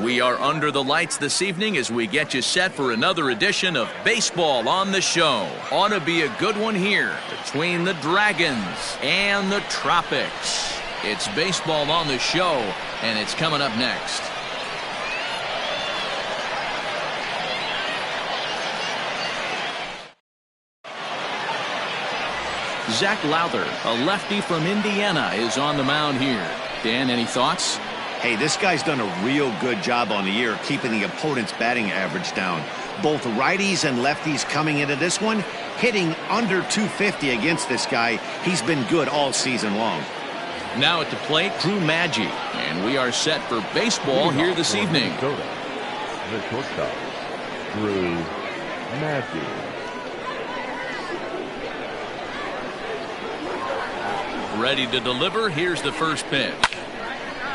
We are under the lights this evening as we get you set for another edition of Baseball on the Show. Ought to be a good one here between the Dragons and the Tropics. It's Baseball on the Show, and it's coming up next. Zach Lowther, a lefty from Indiana, is on the mound here. Dan, any thoughts? Hey, this guy's done a real good job on the year keeping the opponent's batting average down. Both righties and lefties coming into this one, hitting under 250 against this guy. He's been good all season long. Now at the plate, Drew Maggi, and we are set for baseball here this evening. The shortstop, Drew Maggi. Ready to deliver. Here's the first pitch.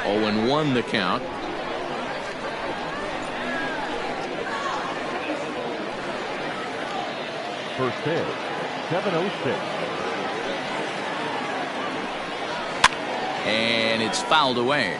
0-1 the count. First pitch, 7-0-6. And it's fouled away.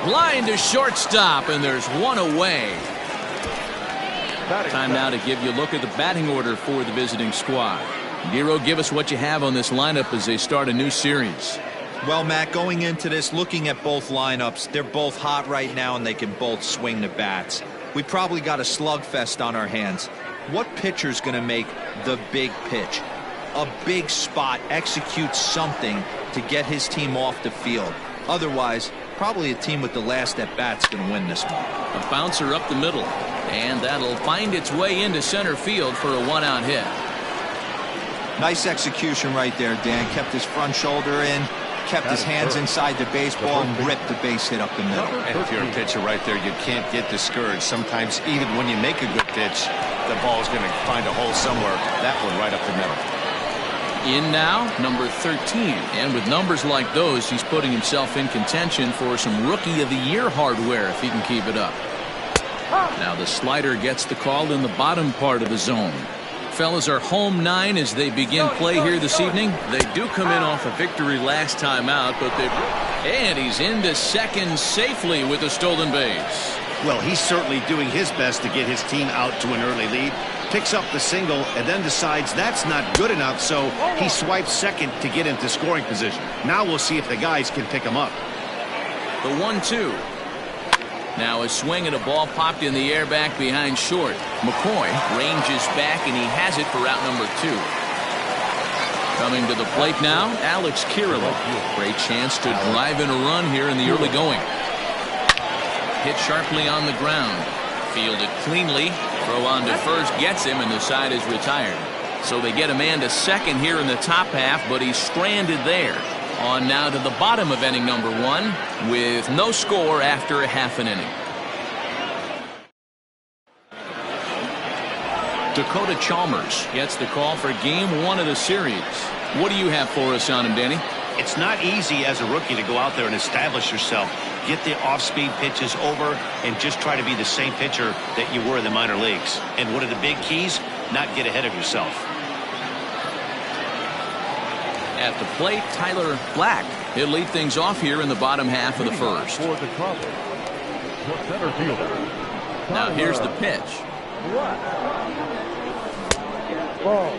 Line to shortstop, and there's one away. Time now to give you a look at the batting order for the visiting squad. Giro, give us what you have on this lineup as they start a new series. Well, Matt, going into this, looking at both lineups, they're both hot right now, and they can both swing the bats. We probably got a slugfest on our hands. What pitcher's going to make the big pitch? A big spot, execute something to get his team off the field. Otherwise, probably a team with the last at bat's going to win this one. A bouncer up the middle, and that'll find its way into center field for a one-out hit. Nice execution right there, Dan. Kept his front shoulder in, kept his hands inside the baseball, and ripped the base hit up the middle. And if you're a pitcher right there, you can't get discouraged. Sometimes even when you make a good pitch, the ball's going to find a hole somewhere. That one right up the middle. In now, number 13. And with numbers like those, he's putting himself in contention for some Rookie of the Year hardware if he can keep it up. Now the slider gets the call in the bottom part of the zone. Fellas are home 9 as they begin play here this evening. They do come in off a victory last time out, but and he's into second safely with a stolen base. Well, he's certainly doing his best to get his team out to an early lead. Picks up the single and then decides that's not good enough, so he swipes second to get into scoring position. Now we'll see if the guys can pick him up. The 1-2. Now a swing and a ball popped in the air back behind short. McCoy ranges back and he has it for out number 2. Coming to the plate now, Alex Kirillow. Great chance to drive in a run here in the early going. Hit sharply on the ground. Fielded cleanly. Throw on to first gets him, and the side is retired. So they get a man to second here in the top half, but he's stranded there. On now to the bottom of inning number 1 with no score after a half an inning. Dakota Chalmers gets the call for game 1 of the series. What do you have for us on him, Danny? It's not easy as a rookie to go out there and establish yourself. Get the off-speed pitches over and just try to be the same pitcher that you were in the minor leagues. And one of the big keys, not get ahead of yourself. At the plate, Tyler Black. He'll lead things off here in the bottom half of the first. For the Tropics, the center fielder. Now here's the pitch. Ball.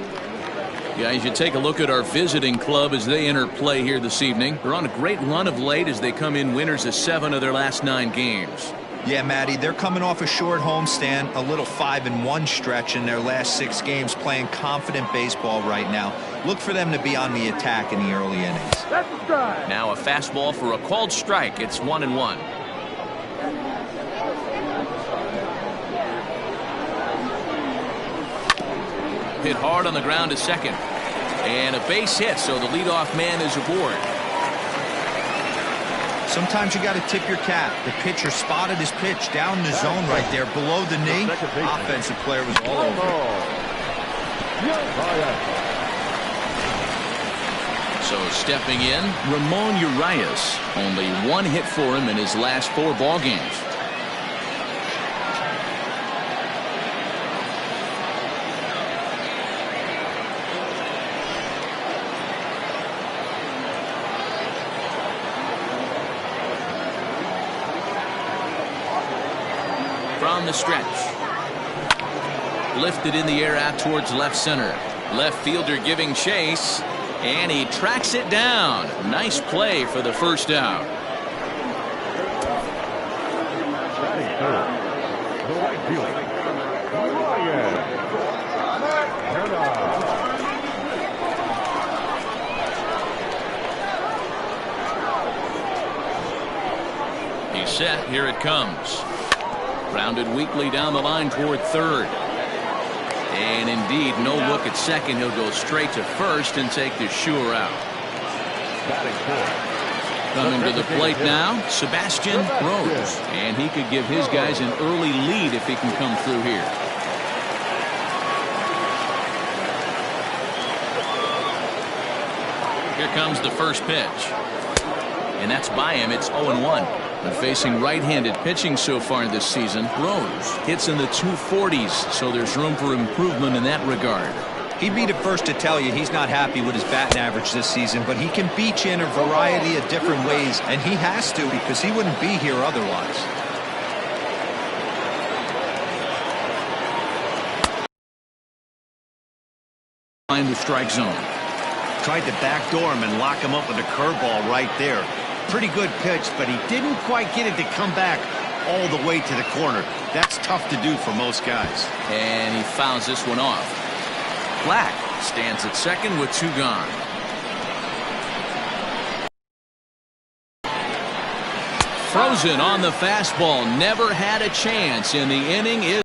Guys, you take a look at our visiting club as they enter play here this evening. They're on a great run of late as they come in winners of 7 of their last 9 games. Yeah, Matty, they're coming off a short homestand, a little 5-1 stretch in their last 6 games, playing confident baseball right now. Look for them to be on the attack in the early innings. Now a fastball for a called strike. It's 1-1. Hit hard on the ground to second. And a base hit, so the leadoff man is aboard. Sometimes you got to tip your cap. The pitcher spotted his pitch down in the zone right there below the knee. Offensive player was all over. So stepping in, Ramon Urias. Only one hit for him in his last 4 ball games. From the stretch. Lifted in the air out towards left center. Left fielder giving chase. And he tracks it down. Nice play for the first out. The right fielder, He's set. Here it comes. Grounded weakly down the line toward third. And indeed, no look at second. He'll go straight to first and take the sure out. Coming to the plate now, Sebastian Rose. And he could give his guys an early lead if he can come through here. Here comes the first pitch. And that's by him. It's 0-1. But facing right-handed pitching so far this season, Rose hits in the 240s, so there's room for improvement in that regard. He'd be the first to tell you he's not happy with his batting average this season, but he can beat you in a variety of different ways, and he has to because he wouldn't be here otherwise. Find the strike zone. Tried to backdoor him and lock him up with a curveball right there. Pretty good pitch, but he didn't quite get it to come back all the way to the corner. That's tough to do for most guys. And he fouls this one off. Black stands at second with 2 gone. Frozen on the fastball. Never had a chance in the inning. Is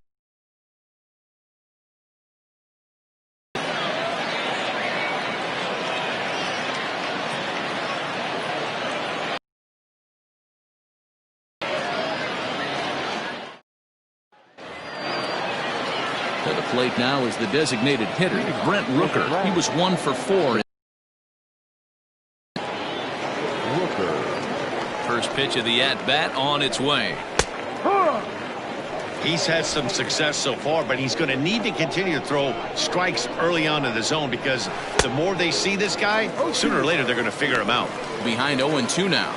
to the plate now is the designated hitter, Brent Rooker. He was 1 for 4. First pitch of the at-bat on its way. He's had some success so far, but he's going to need to continue to throw strikes early on in the zone because the more they see this guy, sooner or later they're going to figure him out. Behind 0-2 now.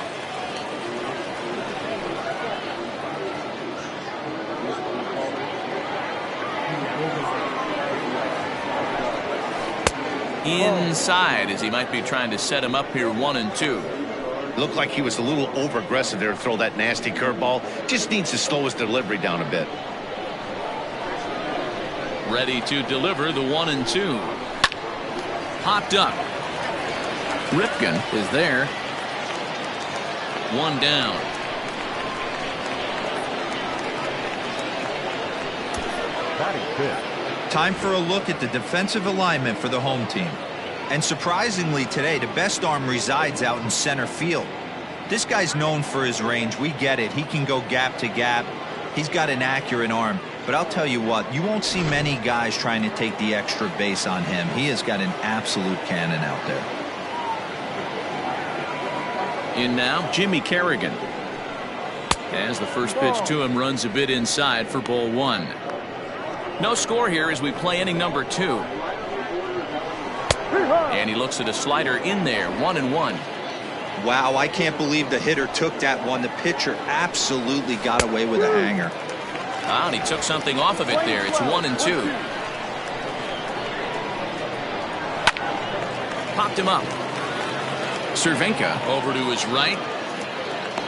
Inside as he might be trying to set him up here 1-2. Looked like he was a little over aggressive there to throw that nasty curveball. Just needs to slow his delivery down a bit. Ready to deliver the 1-2. Popped up. Ripken is there. 1 down. Time for a look at the defensive alignment for the home team. And surprisingly today, the best arm resides out in center field. This guy's known for his range. We get it. He can go gap to gap. He's got an accurate arm. But I'll tell you what, you won't see many guys trying to take the extra base on him. He has got an absolute cannon out there. In now, Jimmy Kerrigan. As the first pitch to him runs a bit inside for ball 1. No score here as we play inning number 2. And he looks at a slider in there, 1-1. Wow, I can't believe the hitter took that one. The pitcher absolutely got away with a hanger. And he took something off of it there. It's 1-2. Popped him up. Cervenka over to his right.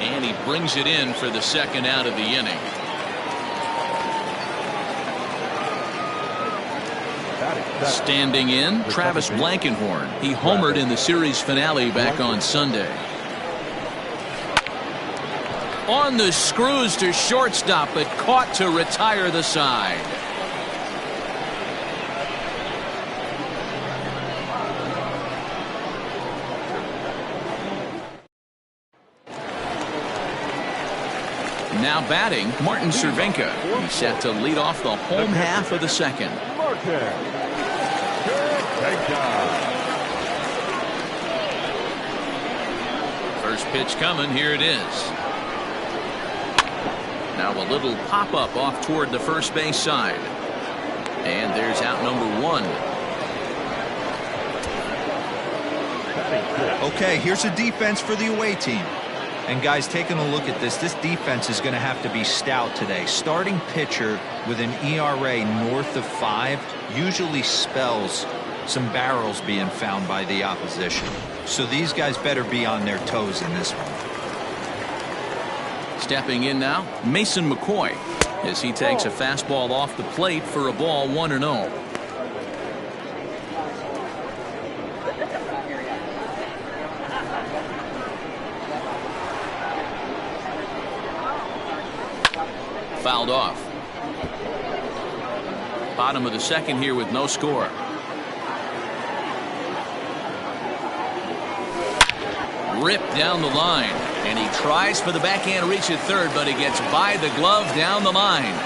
And he brings it in for the second out of the inning. Standing in, Travis Blankenhorn. He homered in the series finale back on Sunday. On the screws to shortstop, but caught to retire the side. Now batting, Martin Cervenka. He's set to lead off the home half of the second. Takedown. First pitch coming. Here it is. Now a little pop-up off toward the first base side. And there's out number one. Okay, here's a defense for the away team. And guys, taking a look at this defense is going to have to be stout today. Starting pitcher with an ERA north of 5 usually spells some barrels being found by the opposition. So these guys better be on their toes in this one. Stepping in now, Mason McCoy, as he takes a fastball off the plate for a ball 1-0. Fouled off. Bottom of the second here with no score. Ripped down the line, and he tries for the backhand reach at third, but he gets by the glove down the line.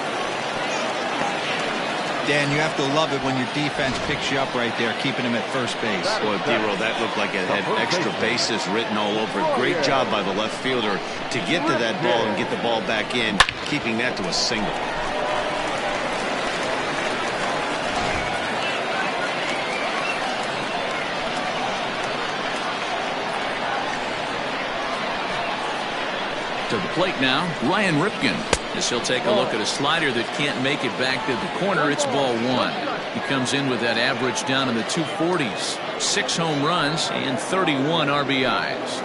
Dan, you have to love it when your defense picks you up right there, keeping him at first base. Boy, D-Roll, that looked like it had extra bases written all over it. Great job by the left fielder to get to that ball and get the ball back in, keeping that to a single. To the plate now, Ryan Ripken, as he'll take a look at a slider that can't make it back to the corner. It's ball 1. He comes in with that average down in the 240s, 6 home runs and 31 RBIs.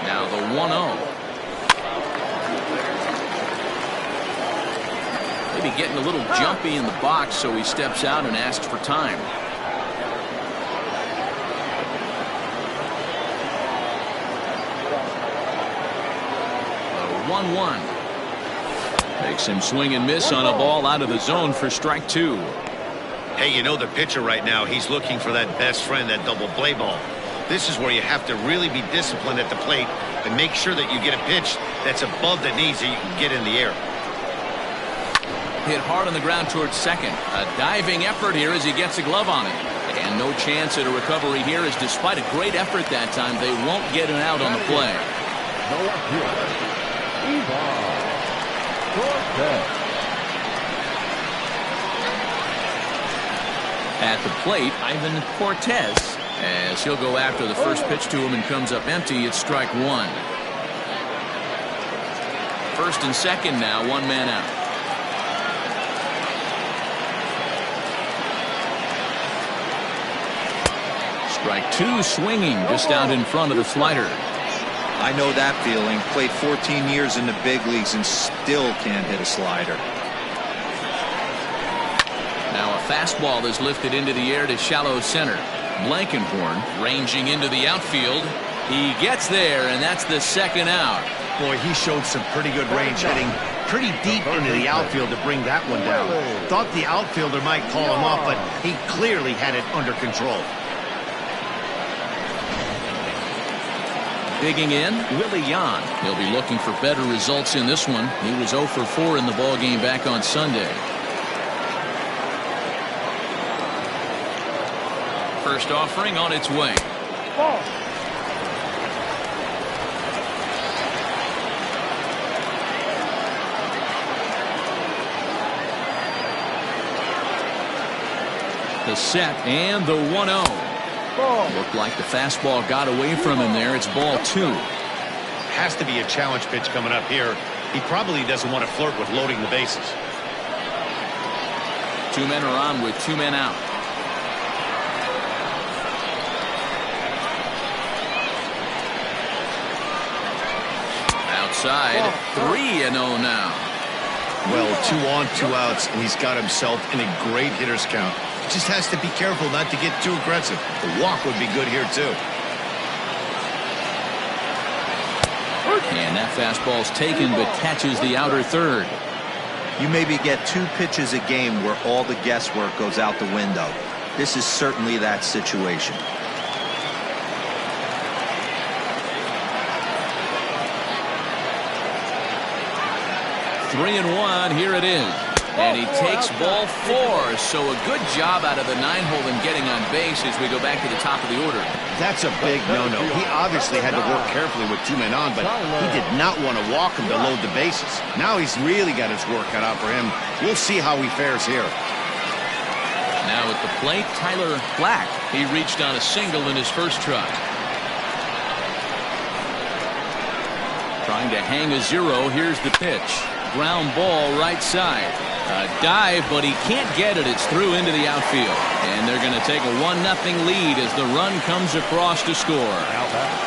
Now the 1-0. Maybe getting a little jumpy in the box, so he steps out and asks for time. 1-1. Makes him swing and miss on a ball out of the zone for strike 2. Hey, you know the pitcher right now, he's looking for that best friend, that double play ball. This is where you have to really be disciplined at the plate and make sure that you get a pitch that's above the knees that you can get in the air. Hit hard on the ground towards second. A diving effort here as he gets a glove on it. And no chance at a recovery here, as despite a great effort that time, they won't get an out on the play. At the plate, Ivan Cortez, as he'll go after the first pitch to him and comes up empty. It's strike 1. First and second now, 1 man out. Strike 2, swinging just out in front of the slider. I know that feeling. Played 14 years in the big leagues and still can't hit a slider. Now a fastball is lifted into the air to shallow center. Blankenhorn ranging into the outfield. He gets there, and that's the second out. Boy, he showed some pretty good range, hitting pretty deep into the outfield to bring that one down. Thought the outfielder might call him off, but he clearly had it under control. Digging in, Willie Yan. He'll be looking for better results in this one. He was 0 for 4 in the ballgame back on Sunday. First offering on its way. The set and the 1-0. Looked like the fastball got away from him there. It's ball 2. Has to be a challenge pitch coming up here. He probably doesn't want to flirt with loading the bases. 2 men are on with 2 men out. Outside, 3-0 now. Well, 2 on, 2 outs, and he's got himself in a great hitter's count. Just has to be careful not to get too aggressive. The walk would be good here, too. And that fastball's taken, but catches the outer third. You maybe get 2 pitches a game where all the guesswork goes out the window. This is certainly that situation. 3-1, here it is. And he takes ball 4, so a good job out of the 9-hole in getting on base as we go back to the top of the order. That's a big no-no. He obviously had to work carefully with 2 men on, but he did not want to walk him to load the bases. Now he's really got his work cut out for him. We'll see how he fares here. Now at the plate, Tyler Black. He reached on a single in his first try. Trying to hang a 0. Here's the pitch. Ground ball right side. A dive, but he can't get it. It's through into the outfield. And they're going to take a 1-0 lead as the run comes across to score.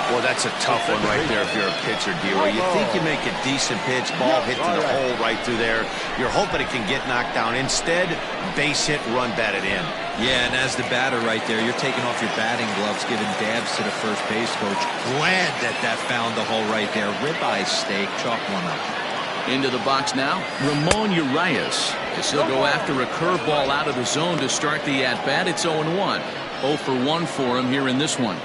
Well, that's a tough one right there if you're a pitcher, dealer. You think you make a decent pitch, ball hit to the hole right through there. You're hoping it can get knocked down. Instead, base hit, run batted in. Yeah, and as the batter right there, you're taking off your batting gloves, giving dabs to the first base coach. Glad that found the hole right there. Ribeye steak, chalk one up. Into the box now, Ramon Urias. He'll go after a curveball out of the zone to start the at-bat. It's 0-1. 0 for 1 for him here in this one.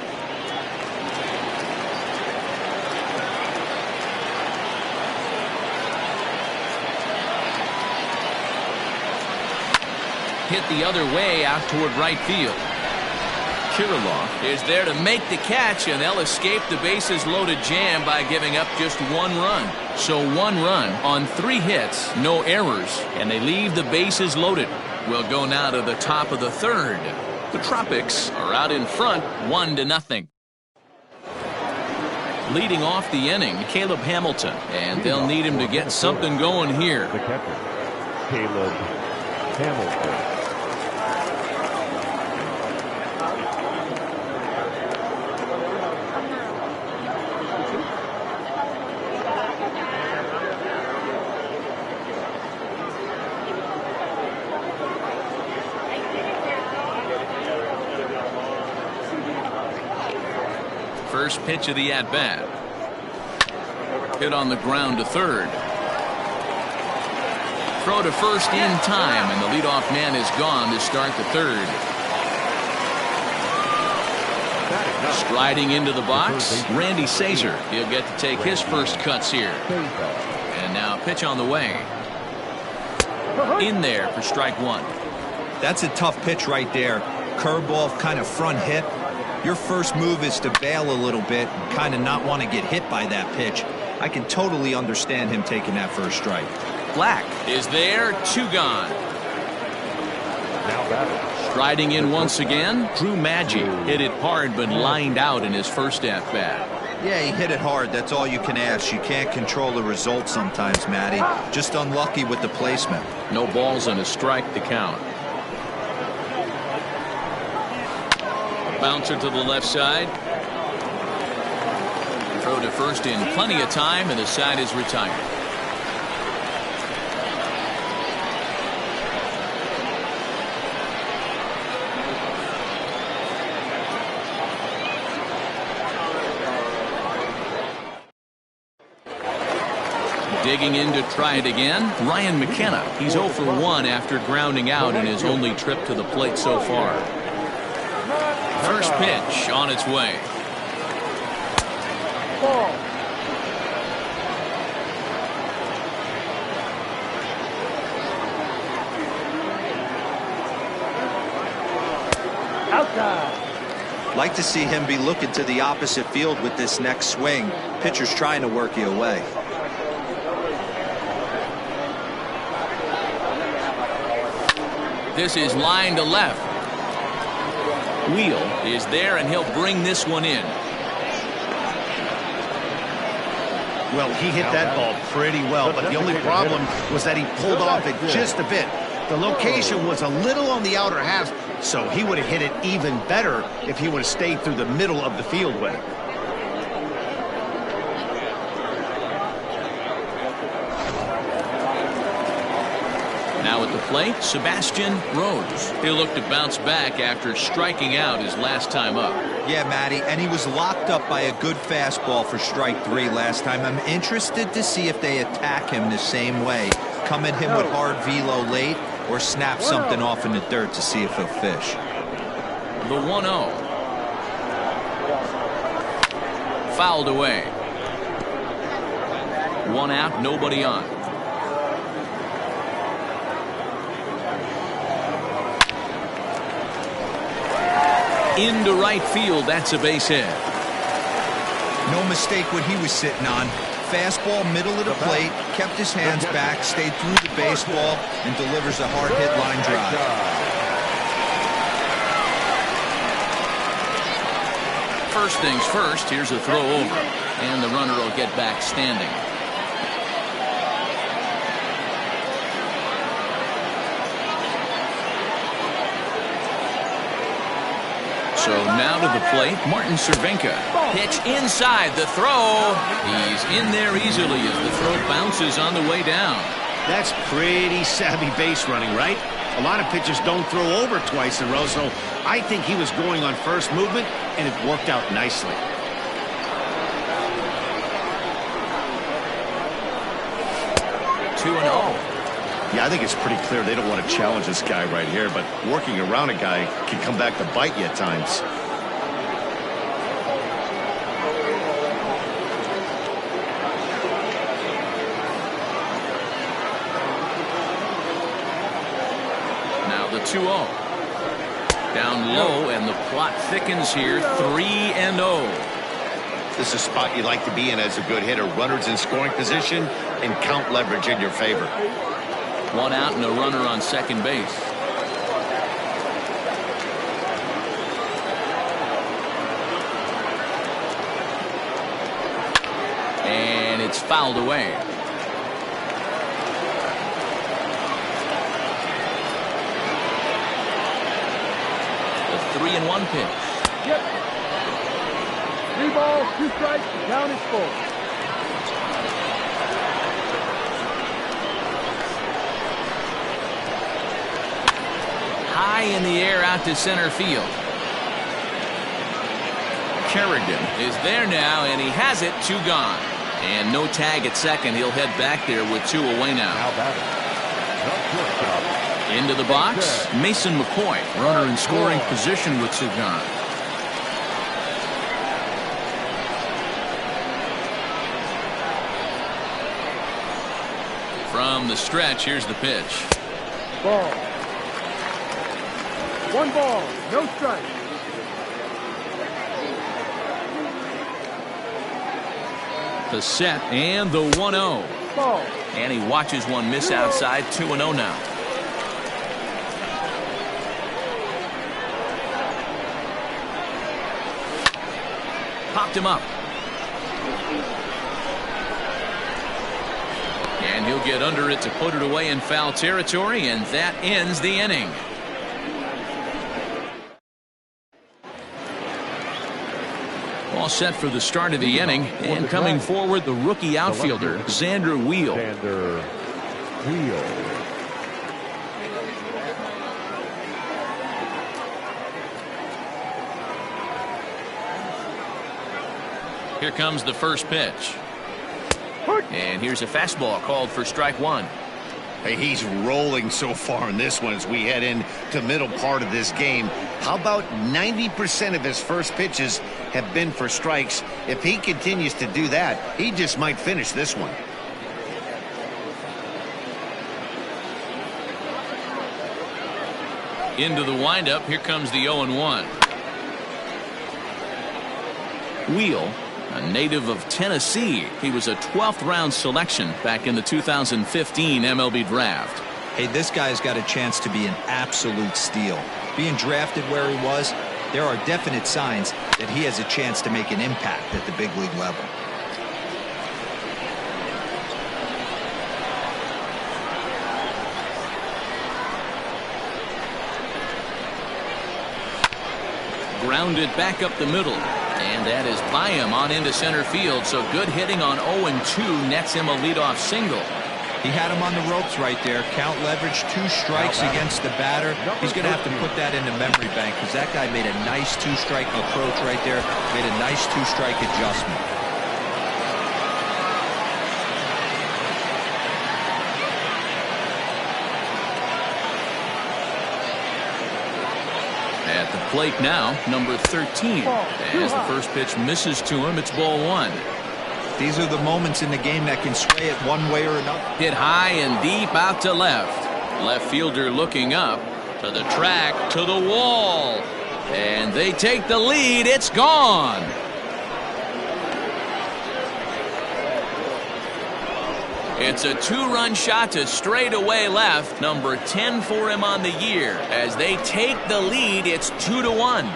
Hit the other way out toward right field. Kirilloff is there to make the catch, and they'll escape the bases loaded jam by giving up just 1 run. So 1 run on 3 hits, no errors, and they leave the bases loaded. We'll go now to the top of the 3rd. The Tropics are out in front 1-0. Leading off the inning, Caleb Hamilton, and they'll need him to get something going here. The catcher, Caleb Hamilton. First pitch of the at-bat. Hit on the ground to 3rd. Throw to first in time, and the leadoff man is gone to start the 3rd. Striding into the box, Randy Sazer. He'll get to take his first cuts here. And now pitch on the way. In there for strike 1. That's a tough pitch right there. Curveball, kind of front hip. Your first move is to bail a little bit and kind of not want to get hit by that pitch. I can totally understand him taking that first strike. Black is there, 2 gone. Now batting. Striding in once again, Drew Maggi hit it hard but lined out in his first at-bat. Yeah, he hit it hard. That's all you can ask. You can't control the result sometimes, Matty. Just unlucky with the placement. No balls and a strike to count. Bouncer to the left side. Throw to first in plenty of time, and the side is retired. Digging in to try it again, Ryan McKenna. He's 0 for 1 after grounding out in his only trip to the plate so far. First pitch on its way. Outside. Like to see him be looking to the opposite field with this next swing. Pitcher's trying to work you away. This is line to left. Wheel is there, and he'll bring this one in. Well, he hit that ball pretty well, but the only problem was that he pulled off it just a bit. The location was a little on the outer half, so he would have hit it even better if he would have stayed through the middle of the field with it. Now at the plate, Sebastian Rose. He'll look to bounce back after striking out his last time up. Yeah, Matty, and he was locked up by a good fastball for strike 3 last time. I'm interested to see if they attack him the same way. Come at him with hard velo late or snap something off in the dirt to see if he'll fish. The 1-0. Fouled away. 1 out, nobody on. Into right field. That's a base hit. No mistake what he was sitting on. Fastball, middle of the plate, kept his hands back, stayed through the baseball, and delivers a hard-hit line drive. First things first, here's a throw over, and the runner will get back standing. So now to the plate, Martin Cervenka. Pitch inside, the throw. He's in there easily as the throw bounces on the way down. That's pretty savvy base running, right? A lot of pitchers don't throw over twice in a row, so I think he was going on first movement, and it worked out nicely. Two and oh. Yeah, I think it's pretty clear they don't want to challenge this guy right here, but working around a guy can come back to bite you at times. Now the 2-0. Down low, and the plot thickens here. 3-0. This is a spot you like to be in as a good hitter. Runners in scoring position and count leverage in your favor. One out and a runner on second base. And it's fouled away. The 3-1 pitch. Yep. 3 balls, 2 strikes, down is 4. High in the air out to center field. Kerrigan is there now, and he has it. 2 gone. And no tag at second. He'll head back there with 2 away now. Into the box, Mason McCoy. Runner in scoring position with 2 gone. From the stretch, here's the pitch. Ball. 1 ball, no strike. The set and the 1-0. Ball. And he watches one miss outside. 2-0 now. Popped him up. And he'll get under it to put it away in foul territory, and that ends the inning. All set for the start of the inning, and coming forward, the rookie outfielder, Xander Wheel. Here comes the first pitch. And here's a fastball called for strike 1. Hey, he's rolling so far in this one as we head into middle part of this game. How about 90% of his first pitches have been for strikes? If he continues to do that, he just might finish this one. Into the windup, here comes the 0-1. Wheel, a native of Tennessee. He was a 12th round selection back in the 2015 MLB draft. Hey, this guy's got a chance to be an absolute steal. Being drafted where he was, there are definite signs that he has a chance to make an impact at the big league level. Grounded back up the middle. And that is by him on into center field. So good hitting on 0-2 nets him a leadoff single. He had him on the ropes right there. Count leverage, 2 strikes against the batter. He's going to have to put that in the memory bank because that guy made a nice 2-strike approach right there. Made a nice 2-strike adjustment. At the plate now, number 13. As the first pitch misses to him, it's ball 1. These are the moments in the game that can sway it one way or another. Hit high and deep out to left. Left fielder looking up to the track, to the wall. And they take the lead. It's gone. It's a 2-run shot to straightaway left. Number 10 for him on the year. As they take the lead, it's 2-1.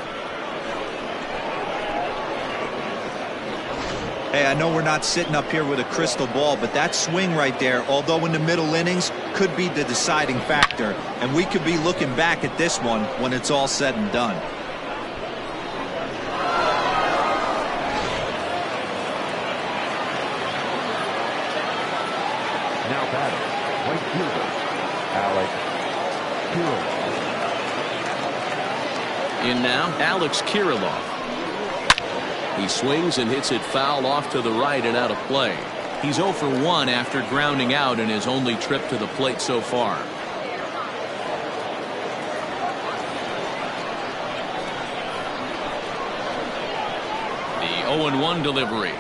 Hey, I know we're not sitting up here with a crystal ball, but that swing right there, although in the middle innings, could be the deciding factor. And we could be looking back at this one when it's all said and done. Now batting, right fielder, Alex Kirilloff. In now, Alex Kirilloff. He swings and hits it foul off to the right and out of play. He's 0 for 1 after grounding out in his only trip to the plate so far. The 0-1 delivery.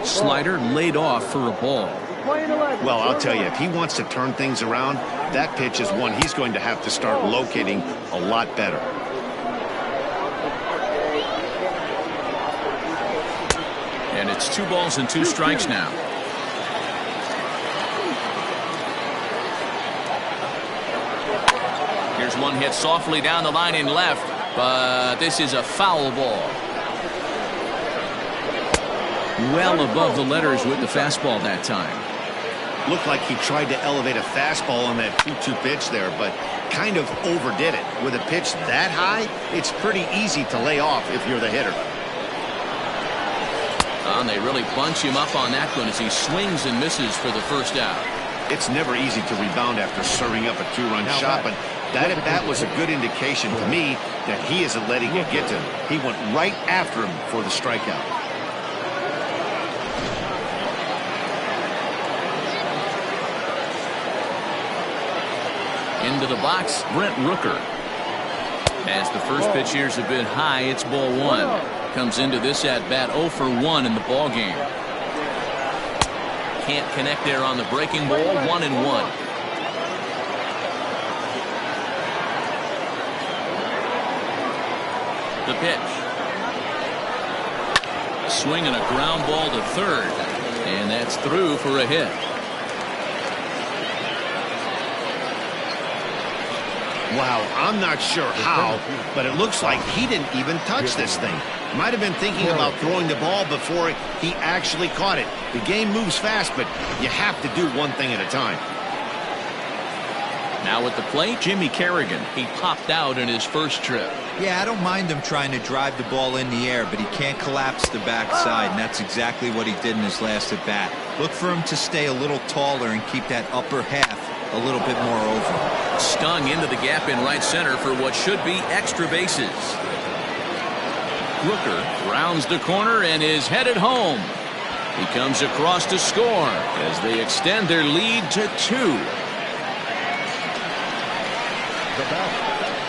Slider laid off for a ball. Well, I'll tell you, if he wants to turn things around, that pitch is one he's going to have to start locating a lot better. And it's 2 balls and 2 strikes now. Here's one hit softly down the line in left, but this is a foul ball. Well above the letters with the fastball that time. Looked like he tried to elevate a fastball on that 2-2 pitch there, but kind of overdid it. With a pitch that high, it's pretty easy to lay off if you're the hitter. And they really bunch him up on that one as he swings and misses for the first out. It's never easy to rebound after serving up a 2-run shot, but that at bat was a good indication to me that he isn't letting it get to him. He went right after him for the strikeout. Into the box, Brent Rooker. As the first pitch here is a bit high, it's ball 1. Comes into this at bat 0 for 1 in the ball game. Can't connect there on the breaking ball. 1-1. The pitch. A swing and a ground ball to third, and that's through for a hit. Wow, I'm not sure how, but it looks like he didn't even touch this thing. Might have been thinking about throwing the ball before he actually caught it. The game moves fast, but you have to do one thing at a time. Now at the plate, Jimmy Kerrigan. He popped out in his first trip. Yeah, I don't mind him trying to drive the ball in the air, but he can't collapse the backside, and that's exactly what he did in his last at bat. Look for him to stay a little taller and keep that upper half a little bit more over. Stung into the gap in right center for what should be extra bases. Rooker rounds the corner and is headed home. He comes across to score as they extend their lead to 2.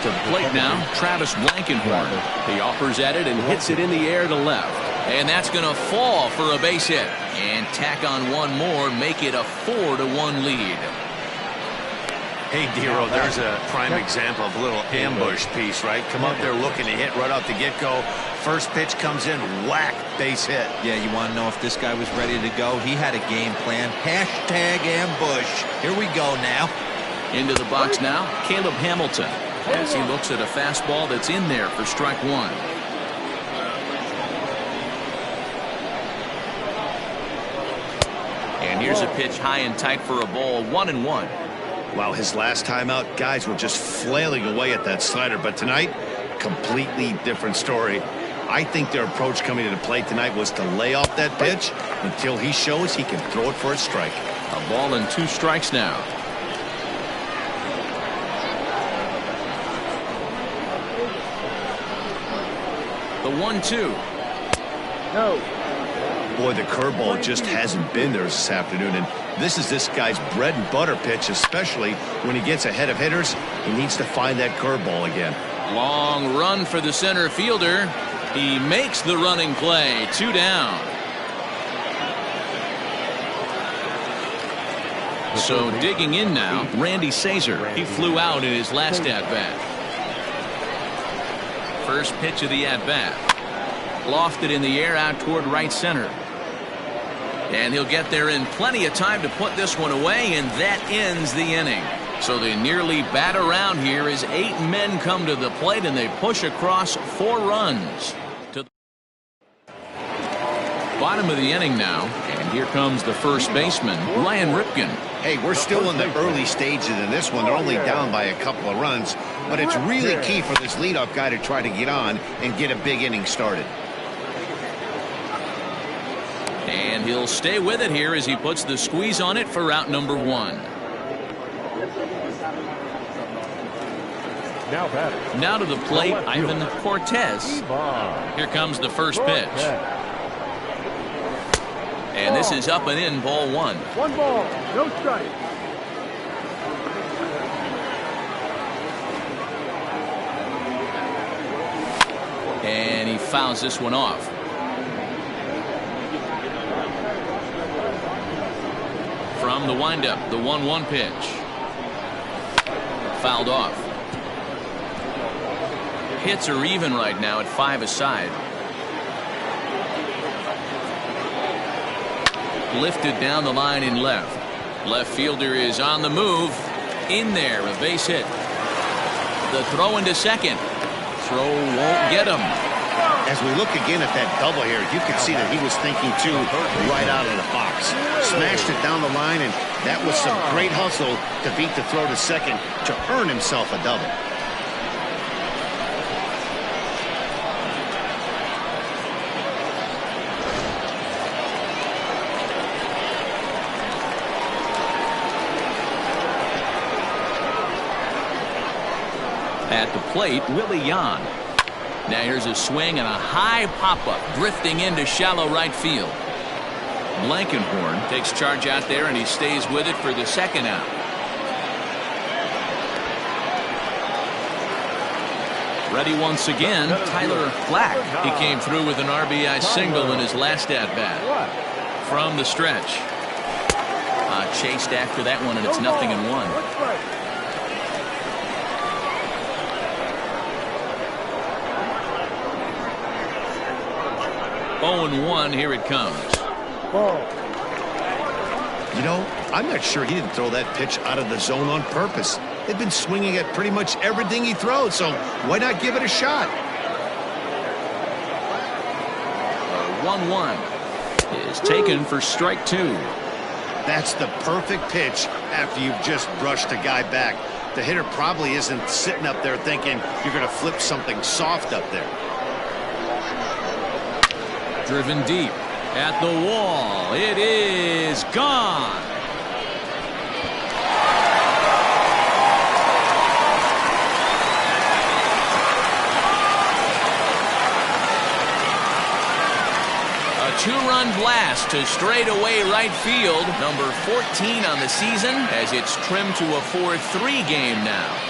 To the plate now, Travis Blankenhorn. He offers at it and hits it in the air to left. And that's going to fall for a base hit. And tack on one more, make it a 4-1 lead. Hey, Dero, there's a prime example of a little ambush piece, right? Come up there looking to hit right off the get-go. First pitch comes in, whack, base hit. Yeah, you want to know if this guy was ready to go? He had a game plan. Hashtag ambush. Here we go now. Into the box now, Caleb Hamilton, as he looks at a fastball that's in there for strike 1. And here's a pitch high and tight for a ball, 1-1. Wow, his last time out, guys were just flailing away at that slider. But tonight, completely different story. I think their approach coming to the plate tonight was to lay off that pitch until he shows he can throw it for a strike. A ball and 2 strikes now. The 1-2. No. Boy, the curveball just hasn't been there this afternoon, and this is this guy's bread and butter pitch, especially when he gets ahead of hitters. He needs to find that curveball again. Long run for the center fielder. He makes the running play. 2 down. So digging in now, Randy Sazer. He flew out in his last at-bat. First pitch of the at-bat. Lofted in the air out toward right center. And he'll get there in plenty of time to put this one away, and that ends the inning. So they nearly bat around here as 8 men come to the plate, and they push across 4 runs. To the bottom of the inning now, and here comes the first baseman, Ryan Ripken. Hey, we're still in the early stages in this one. They're only down by a couple of runs, but it's really key for this leadoff guy to try to get on and get a big inning started. And he'll stay with it here as he puts the squeeze on it for out number 1. Now to the plate, Ivan Cortez. Here comes the first pitch. And this is up and in, ball 1. 1 ball, no strike. And he fouls this one off. From the windup, the 1-1 pitch. Fouled off. Hits are even right now at 5 aside. Lifted down the line in left. Left fielder is on the move. In there, a base hit. The throw into second. Throw won't get him. As we look again at that double here, you can see that he was thinking too right out of the box. Smashed it down the line, and that was some great hustle to beat the throw to second to earn himself a double. At the plate, Willie Yan. Now here's a swing and a high pop-up drifting into shallow right field. Blankenhorn takes charge out there, and he stays with it for the second out. Ready once again, Tyler Black. He came through with an RBI single in his last at-bat. From the stretch. Chased after that one, and it's 0-1. 0-1, here it comes. You know, I'm not sure he didn't throw that pitch out of the zone on purpose. They've been swinging at pretty much everything he throws, so why not give it a shot? 1-1 is taken for strike 2. That's the perfect pitch after you've just brushed a guy back. The hitter probably isn't sitting up there thinking you're going to flip something soft up there. Driven deep at the wall. It is gone. A 2-run blast to straightaway right field. Number 14 on the season as it's trimmed to a 4-3 game now.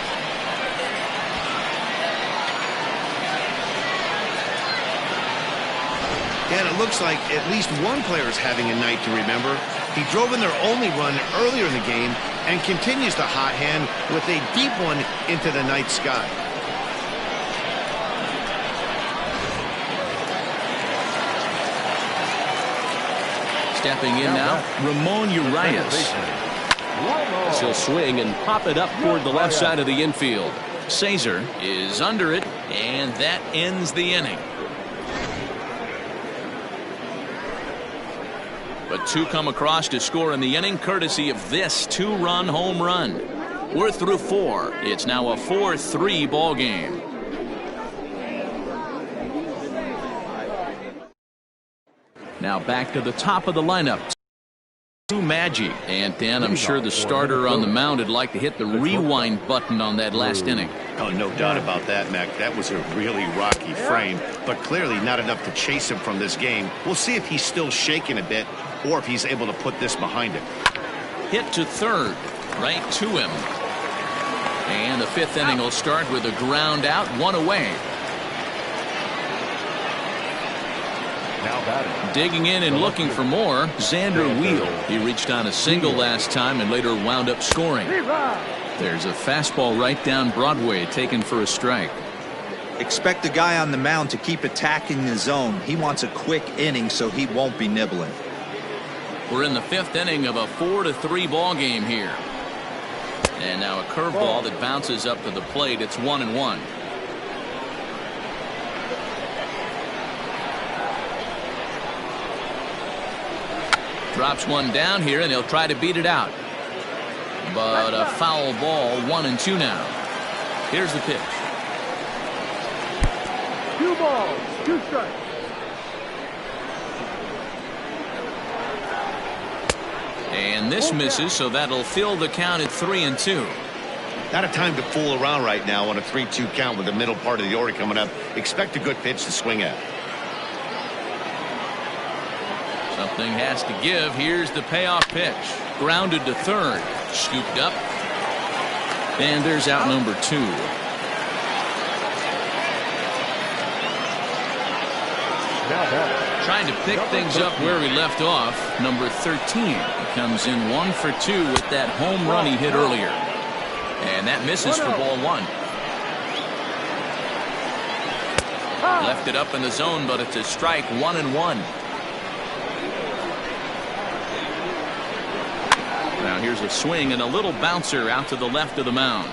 And it looks like at least one player is having a night to remember. He drove in their only run earlier in the game and continues the hot hand with a deep one into the night sky. Stepping in now, Ramon Urias. He'll swing and pop it up toward the left side of the infield. Caesar is under it, and that ends the inning. But 2 come across to score in the inning, courtesy of this 2-run home run. We're through 4. It's now a 4-3 ball game. Now back to the top of the lineup. Maggi. And Dan, I'm sure the starter on the mound would like to hit the rewind button on that last inning. Oh, no doubt about that, Mac. That was a really rocky frame, but clearly not enough to chase him from this game. We'll see if he's still shaking a bit or if he's able to put this behind him. Hit to third, right to him. And the 5th inning will start with a ground out, 1 away. Now batting. Digging in and looking for more, Xander Wheel. He reached on a single last time and later wound up scoring. There's a fastball right down Broadway taken for a strike. Expect the guy on the mound to keep attacking the zone. He wants a quick inning, so he won't be nibbling. We're in the 5th inning of a 4-3 ball game here. And now a curveball that bounces up to the plate. It's 1-1. Drops one down here, and he'll try to beat it out. But a foul ball, 1-2 now. Here's the pitch. 2 balls, 2 strikes. And this misses, so that'll fill the count at 3-2. Not a time to fool around right now on a 3-2 count with the middle part of the order coming up. Expect a good pitch to swing at. Something has to give. Here's the payoff pitch. Grounded to third. Scooped up. And there's out number 2. Trying to pick things up where he left off. Number 13. He comes in 1 for 2 with that home run he hit earlier. And that misses for ball 1. Left it up in the zone, but it's a strike. 1-1. Now here's a swing and a little bouncer out to the left of the mound.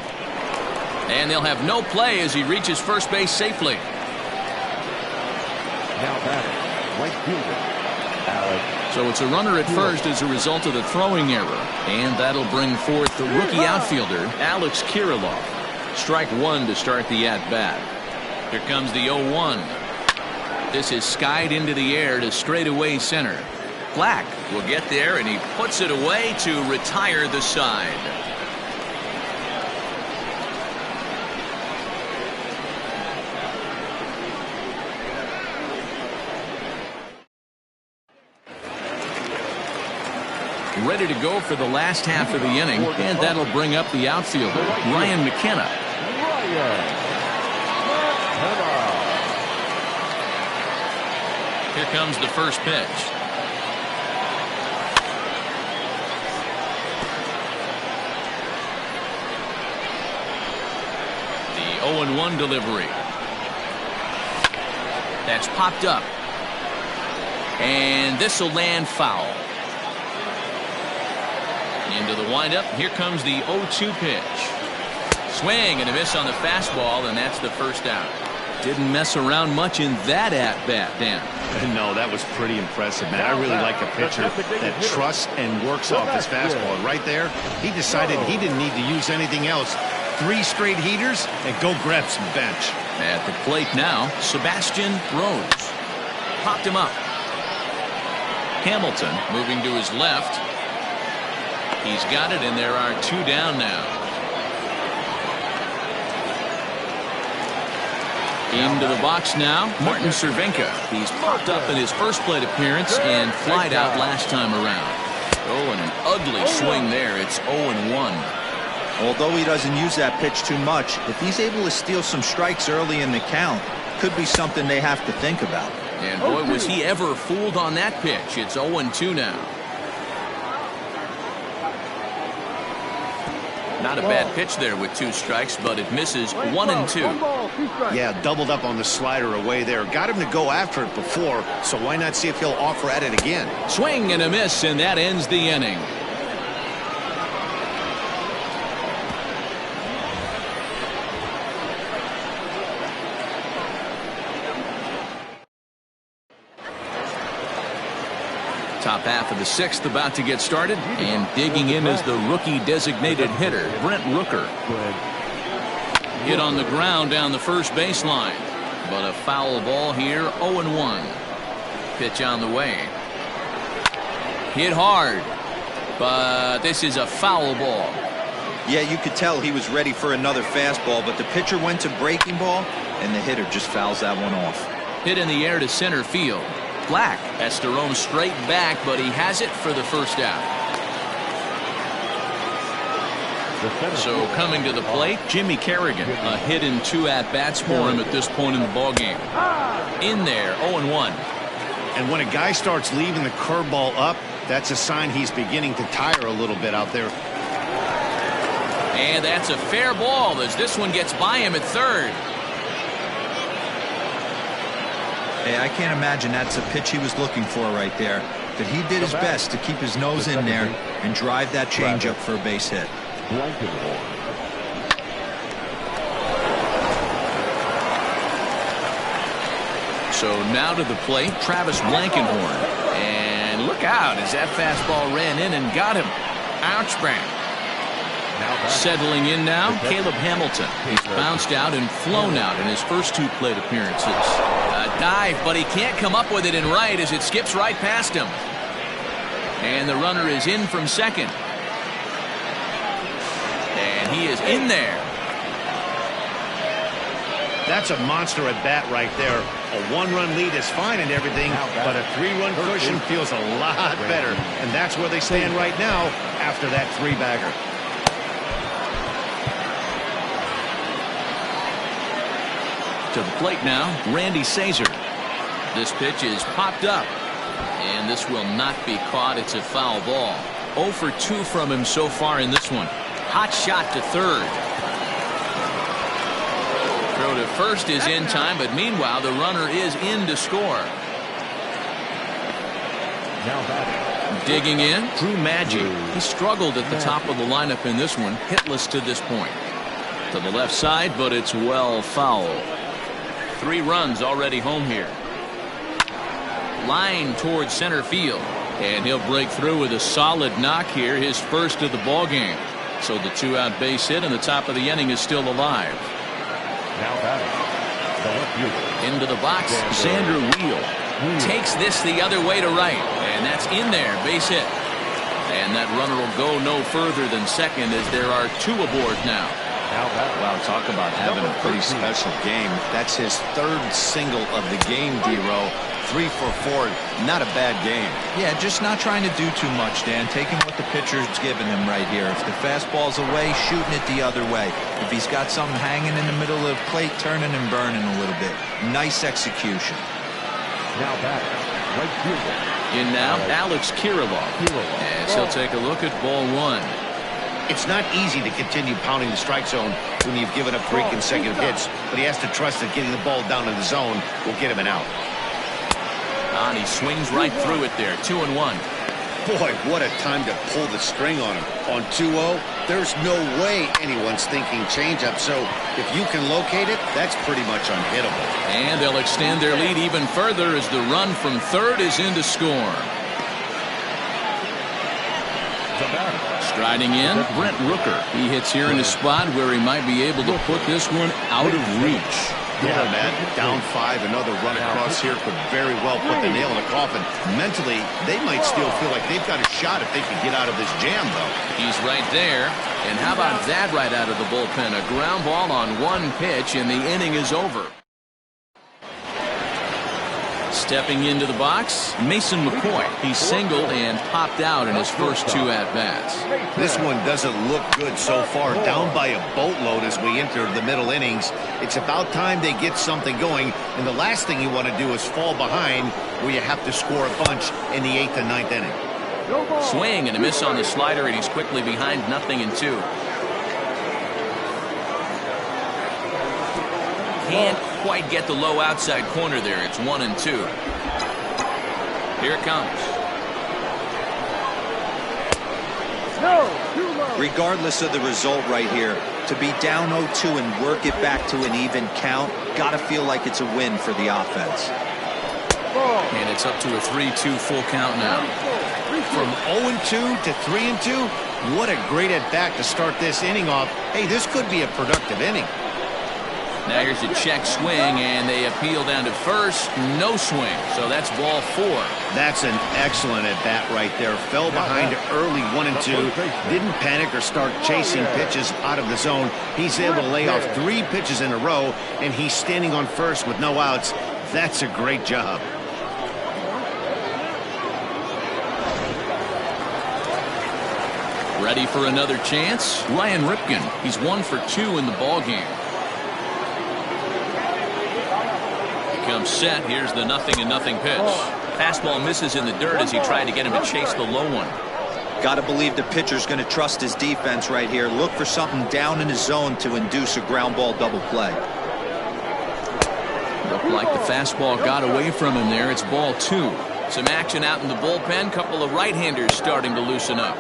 And they'll have no play as he reaches first base safely. Now batting, right fielder, Alex. So it's a runner at first as a result of the throwing error. And that'll bring forth the rookie outfielder, Alex Kirilloff. Strike 1 to start the at-bat. Here comes the 0-1. This is skied into the air to straightaway center. Black will get there, and he puts it away to retire the side. Ready to go for the last half of the inning, and that'll bring up the outfielder, Ryan McKenna. Here comes the first pitch. The 0-1 delivery. That's popped up. And this will land foul. Into the windup. Here comes the 0-2 pitch. Swing and a miss on the fastball, and that's the first out. Didn't mess around much in that at-bat, Dan. No, that was pretty impressive, man. I really like a pitcher that trusts and works off his fastball. Right there, he decided he didn't need to use anything else. 3 straight heaters and go grab some bench. At the plate now, Sebastian Rose. Popped him up. Hamilton moving to his left. He's got it, and there are 2 down now. Into the box now, Martin Cervenka. He's popped up in his first plate appearance and flied out last time around. Oh, and an ugly swing there. It's 0-1. Although he doesn't use that pitch too much, if he's able to steal some strikes early in the count, could be something they have to think about. And boy, was he ever fooled on that pitch. It's 0-2 now. Not a bad pitch there with 2 strikes, but it misses 1-2. Yeah, doubled up on the slider away there. Got him to go after it before, so why not see if he'll offer at it again? Swing and a miss, and that ends the inning. Top half of the 6th about to get started, and digging in is the rookie designated hitter, Brent Rooker. Hit on the ground down the first baseline, but a foul ball here, 0-1. Pitch on the way. Hit hard, but this is a foul ball. Yeah, you could tell he was ready for another fastball, but the pitcher went to breaking ball, and the hitter just fouls that one off. Hit in the air to center field. Black has to roam straight back, but he has it for the first out. So coming to the plate, Jimmy Kerrigan. A hit in 2 at-bats for him at this point in the ballgame. In there, 0-1. And when a guy starts leaving the curveball up, that's a sign he's beginning to tire a little bit out there. And that's a fair ball as this one gets by him at third. Hey, I can't imagine that's a pitch he was looking for right there. But he did his best to keep his nose in there and drive that changeup for a base hit. So now to the plate, Travis Blankenhorn. And look out as that fastball ran in and got him. Ouch bang. Settling in now, Caleb Hamilton. He's bounced out and flown out in his first 2 plate appearances. A dive, but he can't come up with it in right as it skips right past him. And the runner is in from second. And he is in there. That's a monster at bat right there. A 1-run lead is fine and everything, but a 3-run cushion feels a lot better. And that's where they stand right now after that 3-bagger. To the plate now, Randy Sazer. This pitch is popped up. And this will not be caught. It's a foul ball. 0 for 2 from him so far in this one. Hot shot to third. Throw to first is in time, but meanwhile the runner is in to score. Digging in, Drew Maggi. He struggled at the top of the lineup in this one, hitless to this point. To the left side, but it's well foul. 3 runs already home here. Line towards center field, and he'll break through with a solid knock here, his first of the ball game. So the 2-out base hit and the top of the inning is still alive. Into the box, Xander Wheel takes this the other way to right, and that's in there, base hit. And that runner will go no further than second as there are 2 aboard now. Wow, talk about having a pretty special game. That's his 3rd single of the game, D-Row. 3 for 4, not a bad game. Yeah, just not trying to do too much, Dan. Taking what the pitcher's giving him right here. If the fastball's away, shooting it the other way. If he's got something hanging in the middle of the plate, turning and burning a little bit. Nice execution. Now back, right fielder. In now, Alex Kirilloff. As he'll take a look at ball 1. It's not easy to continue pounding the strike zone when you've given up 3 consecutive hits, but he has to trust that getting the ball down in the zone will get him an out. And he swings right through it there. 2-1. Boy, what a time to pull the string on him. On 2-0, there's no way anyone's thinking changeup, so if you can locate it, that's pretty much unhittable. And they'll extend their lead even further as the run from third is in to score. Striding in, Brent Rooker. He hits here in a spot where he might be able to put this one out of reach. Yeah, man, down 5, another run across here could very well put the nail in the coffin. Mentally, they might still feel like they've got a shot if they can get out of this jam, though. He's right there. And how about that right out of the bullpen? A ground ball on 1 pitch, and the inning is over. Stepping into the box, Mason McCoy. He singled and popped out in his first 2 at-bats. This one doesn't look good so far. Down by a boatload as we enter the middle innings. It's about time they get something going, and the last thing you want to do is fall behind where you have to score a bunch in the 8th and 9th inning. Swing and a miss on the slider, and he's quickly behind 0-2. Can't quite get the low outside corner there. It's 1-2. Here it comes. Regardless of the result right here, to be down 0-2 and work it back to an even count, gotta feel like it's a win for the offense. And it's up to a 3-2 full count now. From 0-2 to 3-2, what a great at-bat to start this inning off. Hey, this could be a productive inning. Now here's a check swing, and they appeal down to first. No swing, so that's ball 4. That's an excellent at-bat right there. Fell behind early 1-2. Didn't panic or start chasing pitches out of the zone. He's able to lay off 3 pitches in a row, and he's standing on first with no outs. That's a great job. Ready for another chance? Ryan Ripken. He's 1 for 2 in the ball game. Comes set. Here's the 0-0 pitch. Fastball misses in the dirt as he tried to get him to chase the low one. Got to believe the pitcher's going to trust his defense right here. Look for something down in his zone to induce a ground ball double play. The Like the fastball got away from him there. It's ball 2. Some action out in the bullpen. Couple of right-handers starting to loosen up.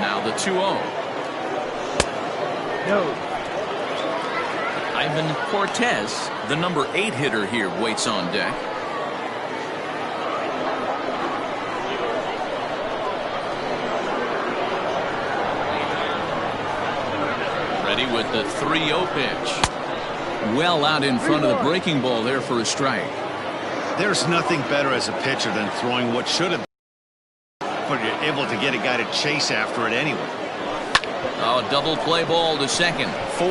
Now the 2-0. No. Ivan Cortez, the number 8 hitter here, waits on deck. Ready with the 3-0 pitch. Well out in front of the breaking ball there for a strike. There's nothing better as a pitcher than throwing what should have been, but you're able to get a guy to chase after it anyway. Oh, double play ball to second. 4.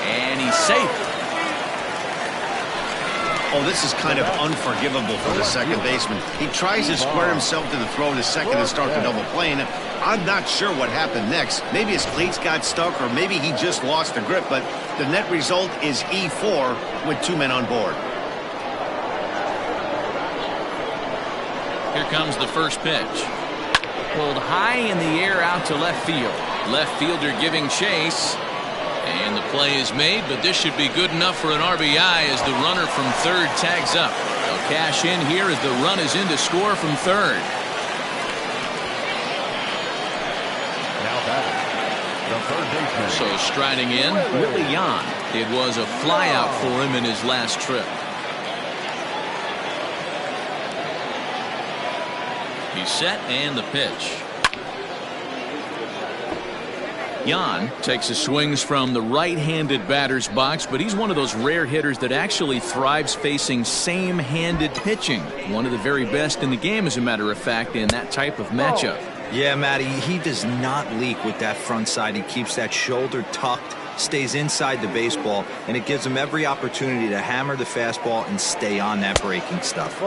And he's safe. Oh, this is kind of unforgivable for the second baseman. He tries to square himself to the throw to second and start the double play, and I'm not sure what happened next. Maybe his cleats got stuck, or maybe he just lost the grip, but the net result is E4 with 2 men on board. Here comes the first pitch. Pulled high in the air out to left field. Left fielder giving chase. And the play is made, but this should be good enough for an RBI as the runner from third tags up. They'll cash in here as the run is in to score from third. Now batting, the third baseman. So striding in, Willie Yan. It was a flyout for him in his last trip. He's set and the pitch. Yan takes his swings from the right-handed batter's box, but he's one of those rare hitters that actually thrives facing same-handed pitching. One of the very best in the game, as a matter of fact, in that type of matchup. Yeah, Matty, he does not leak with that front side. He keeps that shoulder tucked, stays inside the baseball, and it gives him every opportunity to hammer the fastball and stay on that breaking stuff.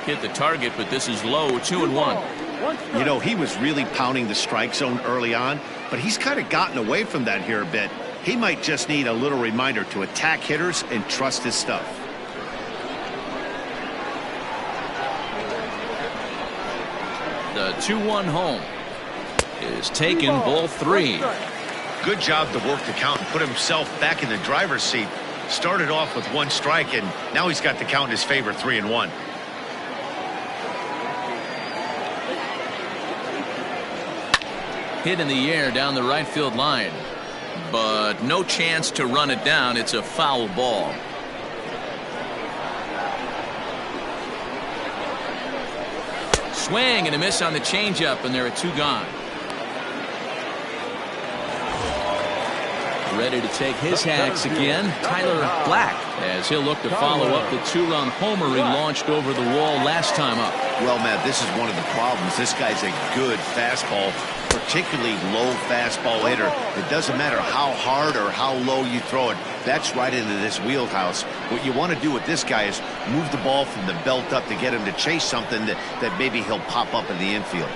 Hit the target, but this is low. 2-1. You know, he was really pounding the strike zone early on, but he's kind of gotten away from that here a bit. He might just need a little reminder to attack hitters and trust his stuff. The 2-1 home is taken. Ball 3. Good job to work the count and put himself back in the driver's seat. Started off with 1 strike, and now he's got the count in his favor, 3-1. Hit in the air down the right field line, but no chance to run it down. It's a foul ball. Swing and a miss on the changeup, and there are 2 gone. Ready to take his hacks again, Tyler Black, as he'll look to follow up the 2-run homer he launched over the wall last time up. Well, Matt, this is one of the problems. This guy's a good fastball, particularly low fastball hitter. It doesn't matter how hard or how low you throw it. That's right into this wheelhouse. What you want to do with this guy is move the ball from the belt up to get him to chase something that maybe he'll pop up in the infield.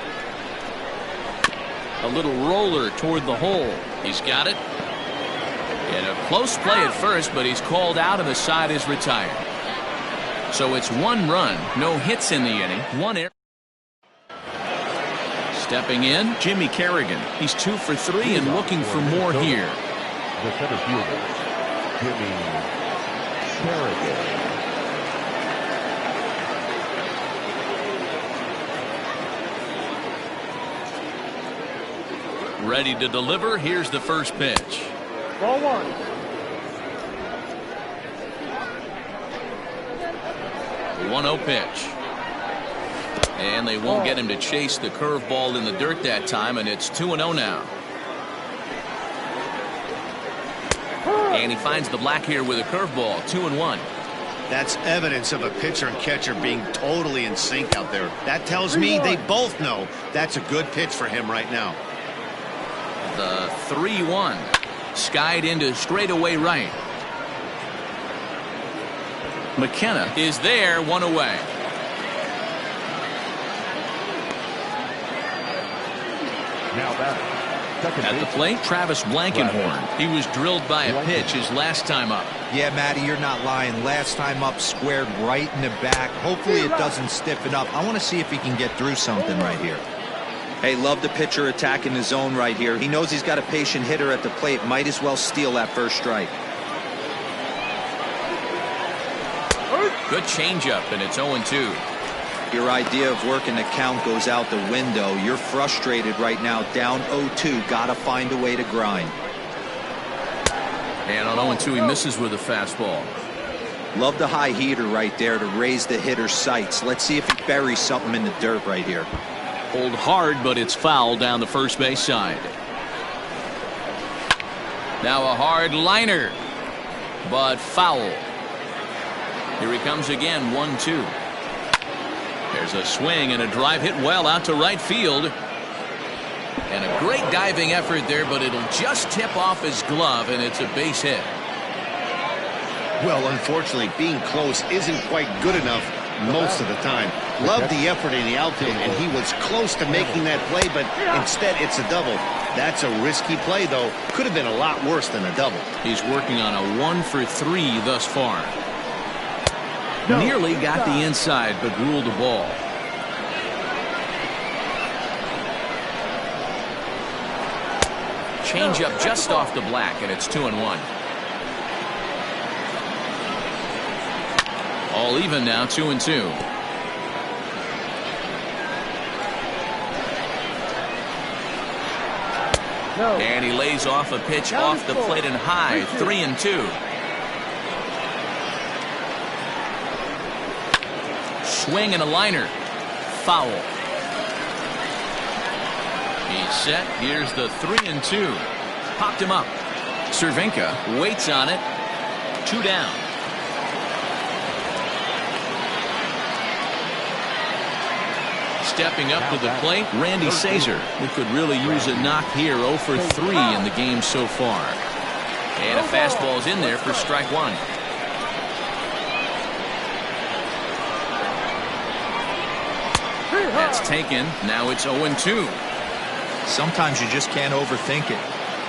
A little roller toward the hole. He's got it. And a close play at first, but he's called out and the side is retired. So it's 1 run, no hits in the inning, 1 error. Stepping in, Jimmy Kerrigan. He's 2 for 3 and looking for more here. The center fielder, Jimmy Kerrigan. Ready to deliver. Here's the first pitch. Ball 1. 1-0 pitch. And they won't get him to chase the curveball in the dirt that time, and it's 2-0 now. And he finds the black here with a curveball. 2-1. That's evidence of a pitcher and catcher being totally in sync out there. That tells me they both know that's a good pitch for him right now. The 3-1. Skied into straightaway right. McKenna is there, 1 away. Now batting, At the plate, Travis Blankenhorn. He was drilled by a pitch his last time up. Yeah, Matty, you're not lying. Last time up, squared right in the back. Hopefully it doesn't stiffen up. I want to see if he can get through something right here. Hey, love the pitcher attacking the zone right here. He knows he's got a patient hitter at the plate. Might as well steal that first strike. Good changeup, and it's 0-2. Your idea of working the count goes out the window. You're frustrated right now, down 0-2. Gotta find a way to grind. And on 0-2, he misses with a fastball. Love the high heater right there to raise the hitter's sights. Let's see if he buries something in the dirt right here. Pulled hard, but it's foul down the first base side. Now a hard liner, but foul. Here he comes again, 1-2. There's a swing and a drive hit well out to right field. And a great diving effort there, but it'll just tip off his glove, and it's a base hit. Well, unfortunately, being close isn't quite good enough most of the time. Loved the effort in the outfield, and he was close to making that play, but instead it's a double. That's a risky play, though. Could have been a lot worse than a double. He's working on a 1-for-3 thus far. Nearly got the inside, but ruled a ball. Changeup just off the black, and it's 2-1. All even now, 2-2. And he lays off a pitch off the plate and high, 3-2. Swing and a liner. Foul. He's set. Here's the 3-2. Popped him up. Cervenka waits on it. 2 down. Stepping up to the plate, Randy Sazer, who could really use a knock here. 0-for-3 in the game so far. And a fastball's in there for strike 1. That's taken. Now it's 0-2. Sometimes you just can't overthink it.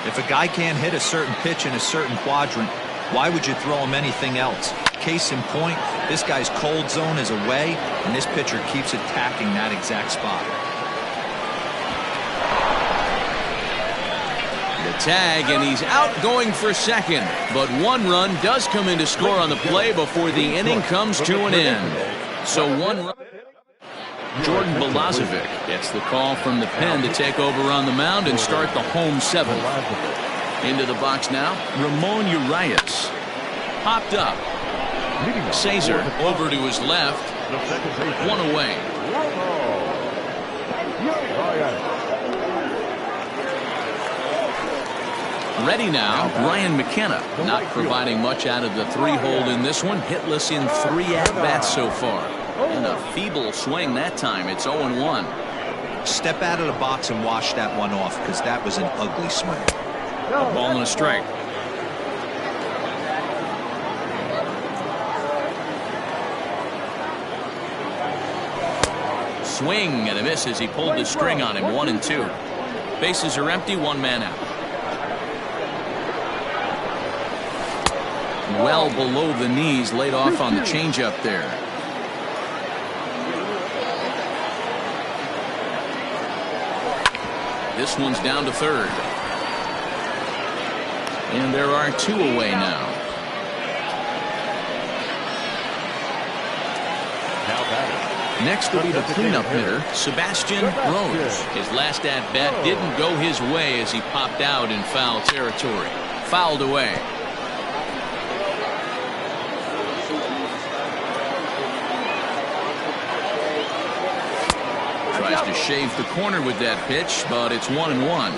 If a guy can't hit a certain pitch in a certain quadrant, why would you throw him anything else? Case in point, this guy's cold zone is away, and this pitcher keeps attacking that exact spot. The tag, and he's out going for second. But 1 run does come in to score on the play before the inning comes to an end. So 1 run. Jordan Balazovic gets the call from the pen to take over on the mound and start the home 7th. Into the box now, Ramon Urias. Popped up. Sazer over to his left. 1 away. Ready now, Ryan McKenna. Not providing much out of the 3-hole in this one. Hitless in 3 at-bats so far. And a feeble swing that time. It's 0-1. Step out of the box and wash that one off, because that was an ugly swing. A ball and a strike. Swing and a miss as he pulled the string on him. 1-2. Bases are empty. 1 man out. Well below the knees, laid off on the changeup there. This one's down to third. And there are 2 away now. Next will be the cleanup hitter, Sebastian Rose. His last at-bat didn't go his way as he popped out in foul territory. Fouled away. Tries to shave the corner with that pitch, but it's 1-1.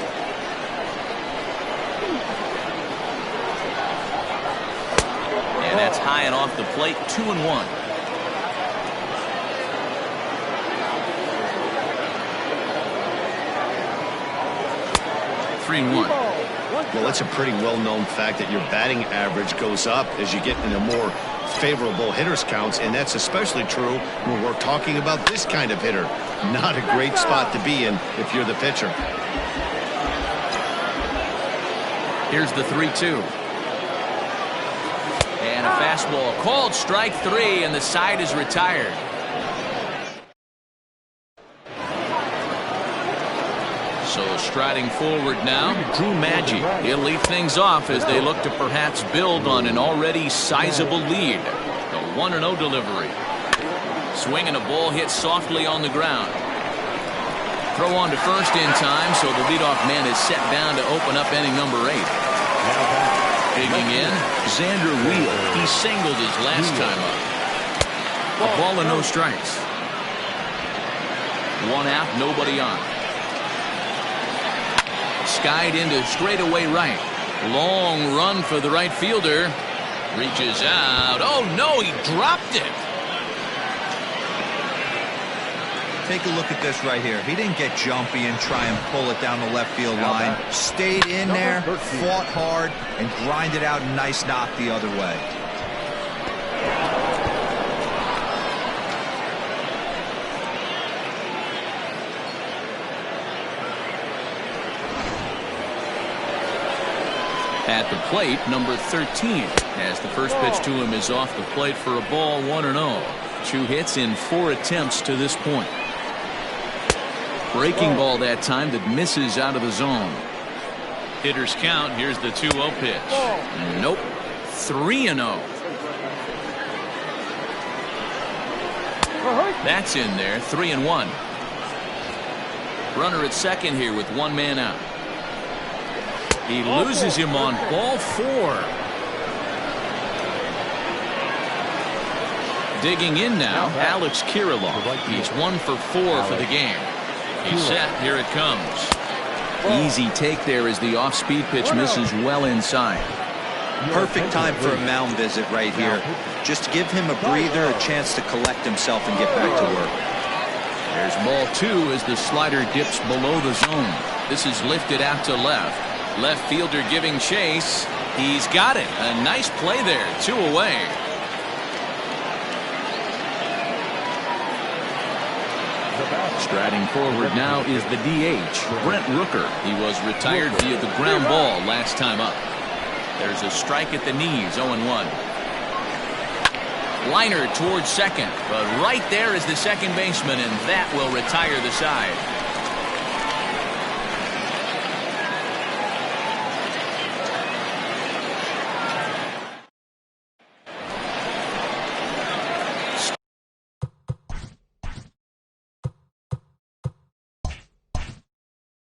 And that's high and off the plate. 2-1. Well, it's a pretty well-known fact that your batting average goes up as you get into more favorable hitters counts, and that's especially true when we're talking about this kind of hitter. Not a great spot to be in if you're the pitcher. Here's the 3-2. And a fastball called strike 3, and the side is retired. So striding forward now, Drew Maggi. He'll lead things off as they look to perhaps build on an already sizable lead. The 1-0 delivery. Swinging a ball hit softly on the ground. Throw on to first in time, so the leadoff man is set down to open up inning number 8. Digging in, Xander Wheel. He singled his last time up. A ball and no strikes. 1 out, nobody on. Skied into straightaway right. Long run for the right fielder. Reaches out. Oh no, he dropped it. Take a look at this right here. He didn't get jumpy and try and pull it down the left field line. Stayed in there, fought hard, and grinded out a nice knock the other way. At the plate, number 13, as the first pitch to him is off the plate for a ball, 1-0. 2 hits in 4 attempts to this point. Breaking ball that time that misses out of the zone. Hitters count. Here's the 2-0 pitch. Nope. 3-0. That's in there. 3-1. Runner at second here with 1 man out. He loses him on ball 4. Digging in now, Alex Kirilloff. He's 1 for 4 for the game. He's set. Here it comes. Easy take there as the off-speed pitch misses well inside. Perfect time for a mound visit right here. Just give him a breather, a chance to collect himself and get back to work. There's ball 2 as the slider dips below the zone. This is lifted out to left. Left fielder giving chase. He's got it. A nice play there. 2 away. Striding forward now is the DH, Brent Rooker. He was retired via the ground ball last time up. There's a strike at the knees, 0-1. Liner towards second, but right there is the second baseman, and that will retire the side.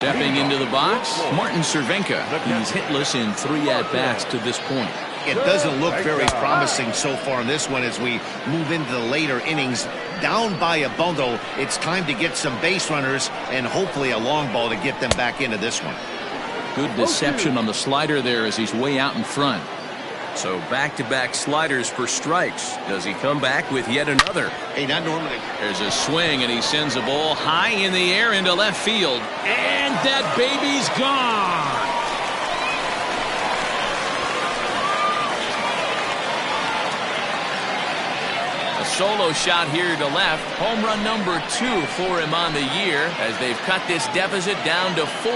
Stepping into the box, Martin Cervenka. He's hitless in 3 at-bats to this point. It doesn't look very promising so far in this one as we move into the later innings. Down by a bundle, it's time to get some base runners and hopefully a long ball to get them back into this one. Good deception on the slider there as he's way out in front. So back-to-back sliders for strikes. Does he come back with yet another? Hey, not normally. There's a swing, and he sends a ball high in the air into left field. And that baby's gone. A solo shot here to left. Home run number 2 for him on the year as they've cut this deficit down to 4.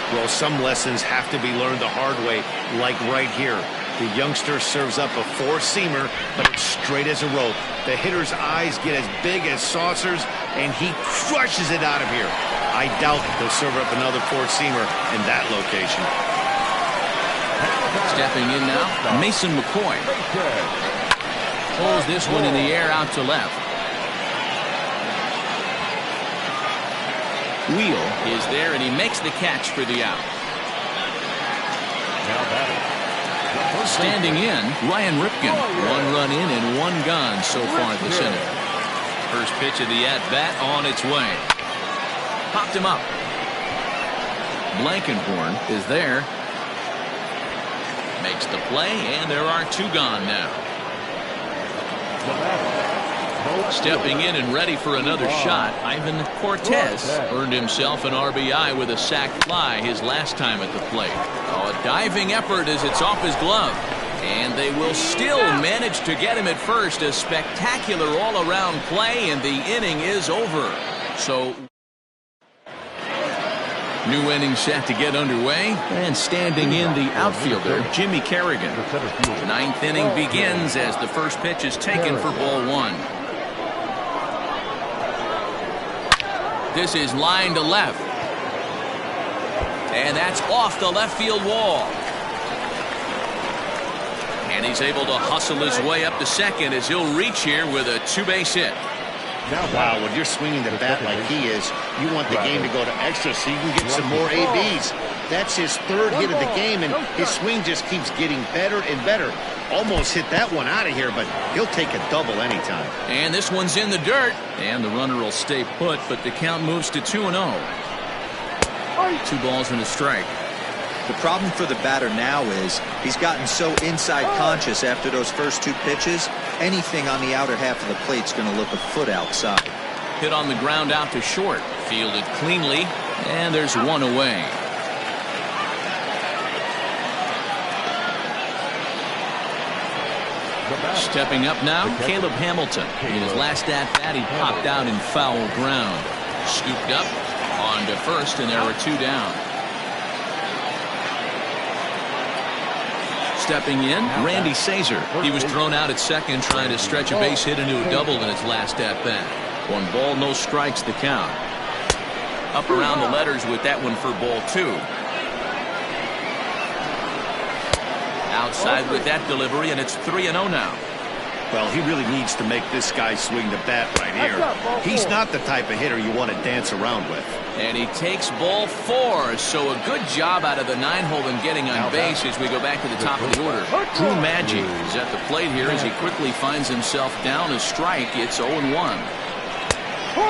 Well, some lessons have to be learned the hard way, like right here. The youngster serves up a 4-seamer, but it's straight as a rope. The hitter's eyes get as big as saucers, and he crushes it out of here. I doubt he'll serve up another 4-seamer in that location. Stepping in now, Mason McCoy. Pulls this one in the air out to left. Wheel is there, and he makes the catch for the out. Standing in, Ryan Ripken. 1 run in and 1 gone so far at the center. First pitch of the at-bat on its way. Popped him up. Blankenhorn is there. Makes the play, and there are 2 gone now. Stepping in and ready for another shot, Ivan Cortez earned himself an RBI with a sac fly his last time at the plate. Oh, a diving effort as it's off his glove. And they will still manage to get him at first. A spectacular all-around play, and the inning is over. So, new inning set to get underway. And standing in the outfielder, Jimmy Kerrigan. Ninth inning begins as the first pitch is taken for ball one. This is line to left. And that's off the left field wall. And he's able to hustle his way up to second as he'll reach here with a two-base hit. Wow, when you're swinging the bat like he is, you want the game to go to extra so you can get some more ABs. That's his third hit of the game, and his swing just keeps getting better and better. Almost hit that one out of here, but he'll take a double anytime. And this one's in the dirt, and the runner will stay put, but the count moves to 2-0. 2 balls and a strike. The problem for the batter now is he's gotten so inside conscious after those first 2 pitches. Anything on the outer half of the plate's going to look a foot outside. Hit on the ground out to short. Fielded cleanly, and there's one away. Stepping up now, Caleb Hamilton. In his last at-bat, he popped out in foul ground. Scooped up, on to first, and there were 2 down. Stepping in, Randy Sazer. He was thrown out at second trying to stretch a base hit into a double in his last at-bat. 1 ball, no strikes, the count. Up around the letters with that one for ball 2. Outside with that delivery, and it's 3-0 now. Well, he really needs to make this guy swing the bat right here. He's not the type of hitter you want to dance around with. And he takes ball 4, so a good job out of the 9-hole in getting on base as we go back to the top of the order. Drew Maggi is at the plate here as he quickly finds himself down a strike. It's 0-1.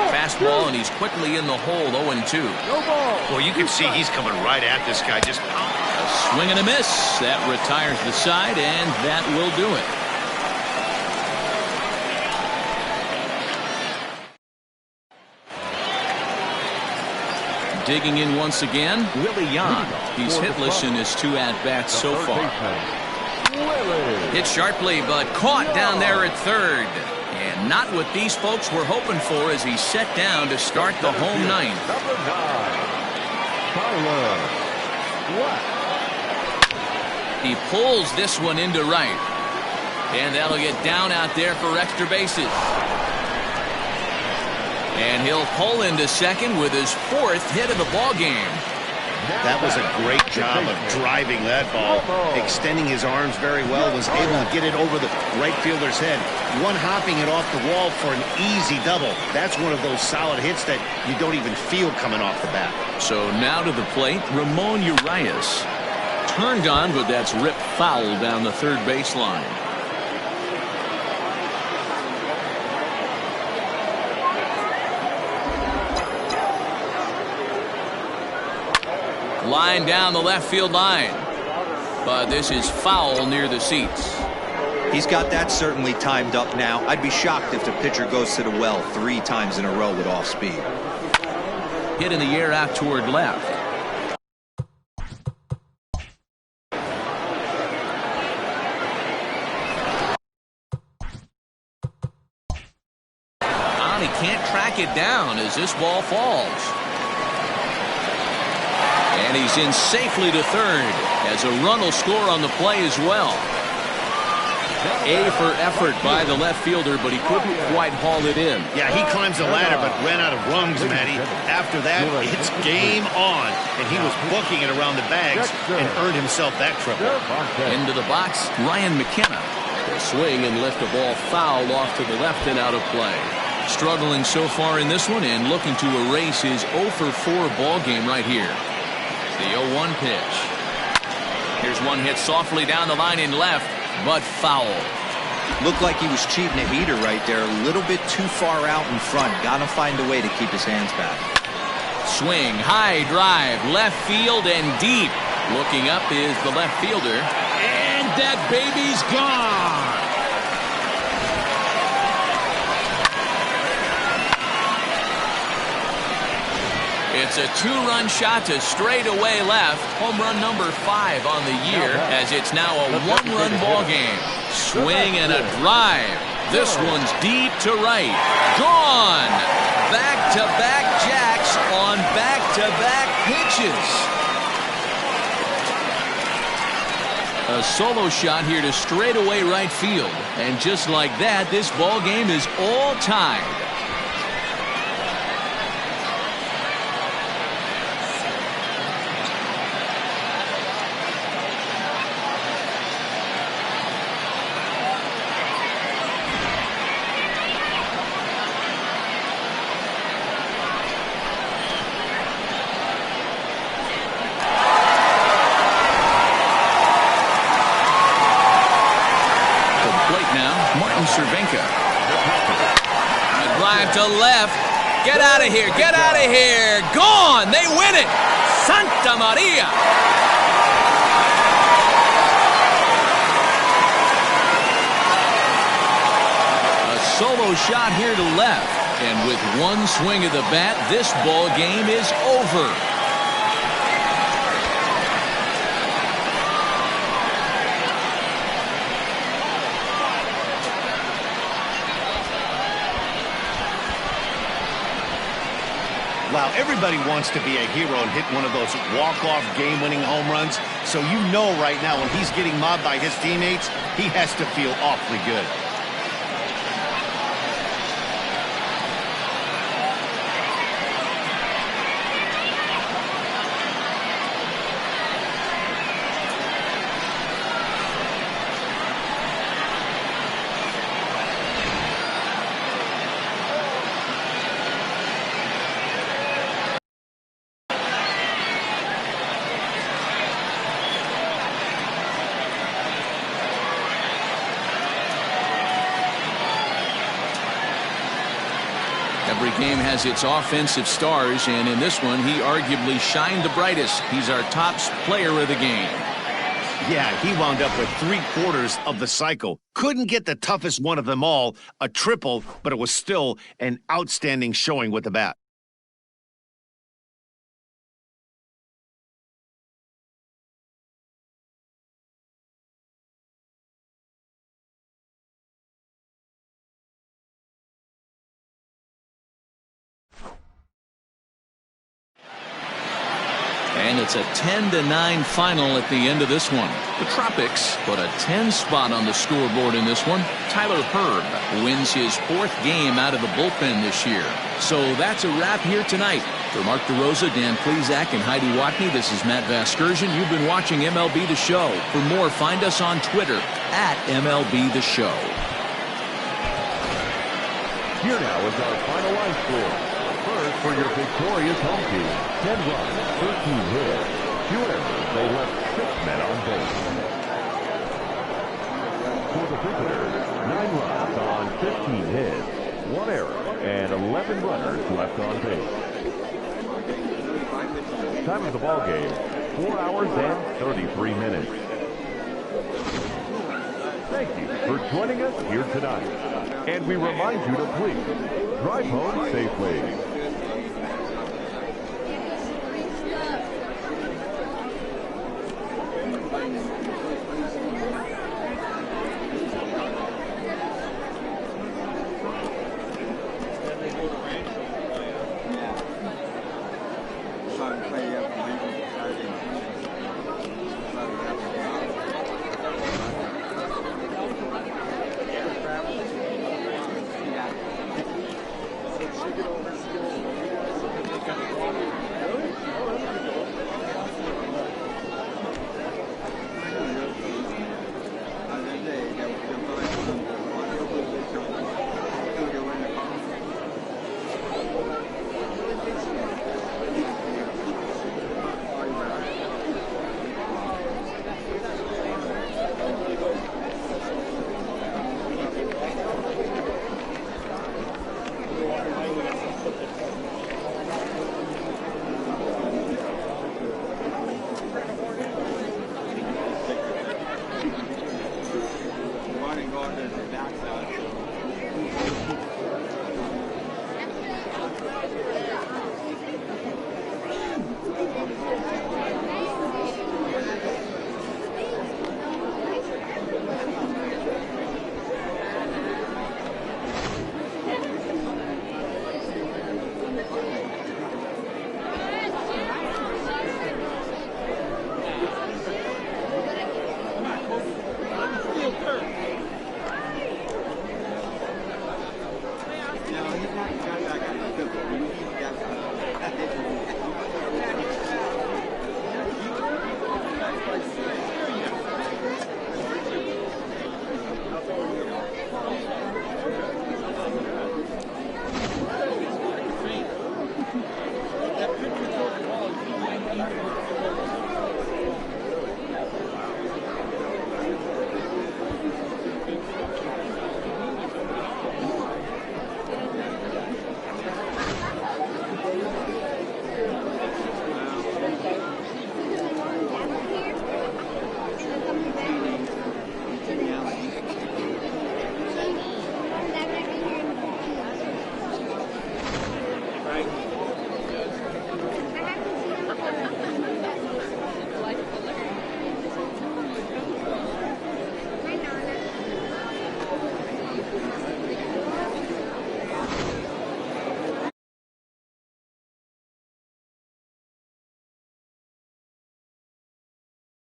Fastball, and he's quickly in the hole, 0-2. Well, you can see he's coming right at this guy. Just a swing and a miss. That retires the side, and that will do it. Digging in once again, Willie Yan. He's hitless in his 2 at-bats so far. Hit sharply, but caught down there at third. And not what these folks were hoping for as he's set down to start the home ninth. He pulls this one into right. And that'll get down out there for extra bases. And he'll pull into second with his 4th hit of the ball game. That was a great job of driving that ball, extending his arms very well, was able to get it over the right fielder's head, one-hopping it off the wall for an easy double. That's one of those solid hits that you don't even feel coming off the bat. So now to the plate, Ramon Urias. Turned on, but that's ripped foul down the third baseline. Line down the left field line. But this is foul near the seats. He's got that certainly timed up now. I'd be shocked if the pitcher goes to the well 3 times in a row with off speed. Hit in the air out toward left. He can't track it down as this ball falls. And he's in safely to third as a run will score on the play as well. A for effort by the left fielder, but he couldn't quite haul it in. Yeah, he climbs the ladder but ran out of rungs, Matty. After that, it's game on. And he was booking it around the bags and earned himself that triple. Into the box, Ryan McKenna. Will swing and lift a ball foul off to the left and out of play. Struggling so far in this one and looking to erase his 0 for 4 ball game right here. The 0-1 pitch. Here's one hit softly down the line in left, but foul. Looked like he was cheating a heater right there. A little bit too far out in front. Got to find a way to keep his hands back. Swing, high drive, left field and deep. Looking up is the left fielder. And that baby's gone. It's a two-run shot to straightaway left. Home run number 5 on the year, as it's now a one-run ball game. Swing and a drive. This one's deep to right. Gone. Back-to-back jacks on back-to-back pitches. A solo shot here to straightaway right field. And just like that, this ball game is all tied. To left. Get out of here. Get out of here. Gone. They win it. Santa Maria. A solo shot here to left. And with one swing of the bat, this ball game is over. Wow, everybody wants to be a hero and hit one of those walk-off game-winning home runs. So you know right now when he's getting mobbed by his teammates, he has to feel awfully good. Every game has its offensive stars, and in this one, he arguably shined the brightest. He's our top player of the game. Yeah, he wound up with 3/4 of the cycle. Couldn't get the toughest one of them all, a triple, but it was still an outstanding showing with the bat. And it's a 10-9 final at the end of this one. The Tropics put a 10 spot on the scoreboard in this one. Tyler Herb wins his 4th game out of the bullpen this year. So that's a wrap here tonight. For Mark DeRosa, Dan Plesac, and Heidi Watney, this is Matt Vasgersian. You've been watching MLB The Show. For more, find us on Twitter at MLB The Show. Here now is our final line score. First, for your victorious home team, 10 runs, 13 hits, 2 errors. They left 6 men on base. For the visitors, 9 runs on 15 hits, 1 error, and 11 runners left on base. Time of the ball game, 4 hours and 33 minutes. Thank you for joining us here tonight. And we remind you to please drive home safely. Running on the backside.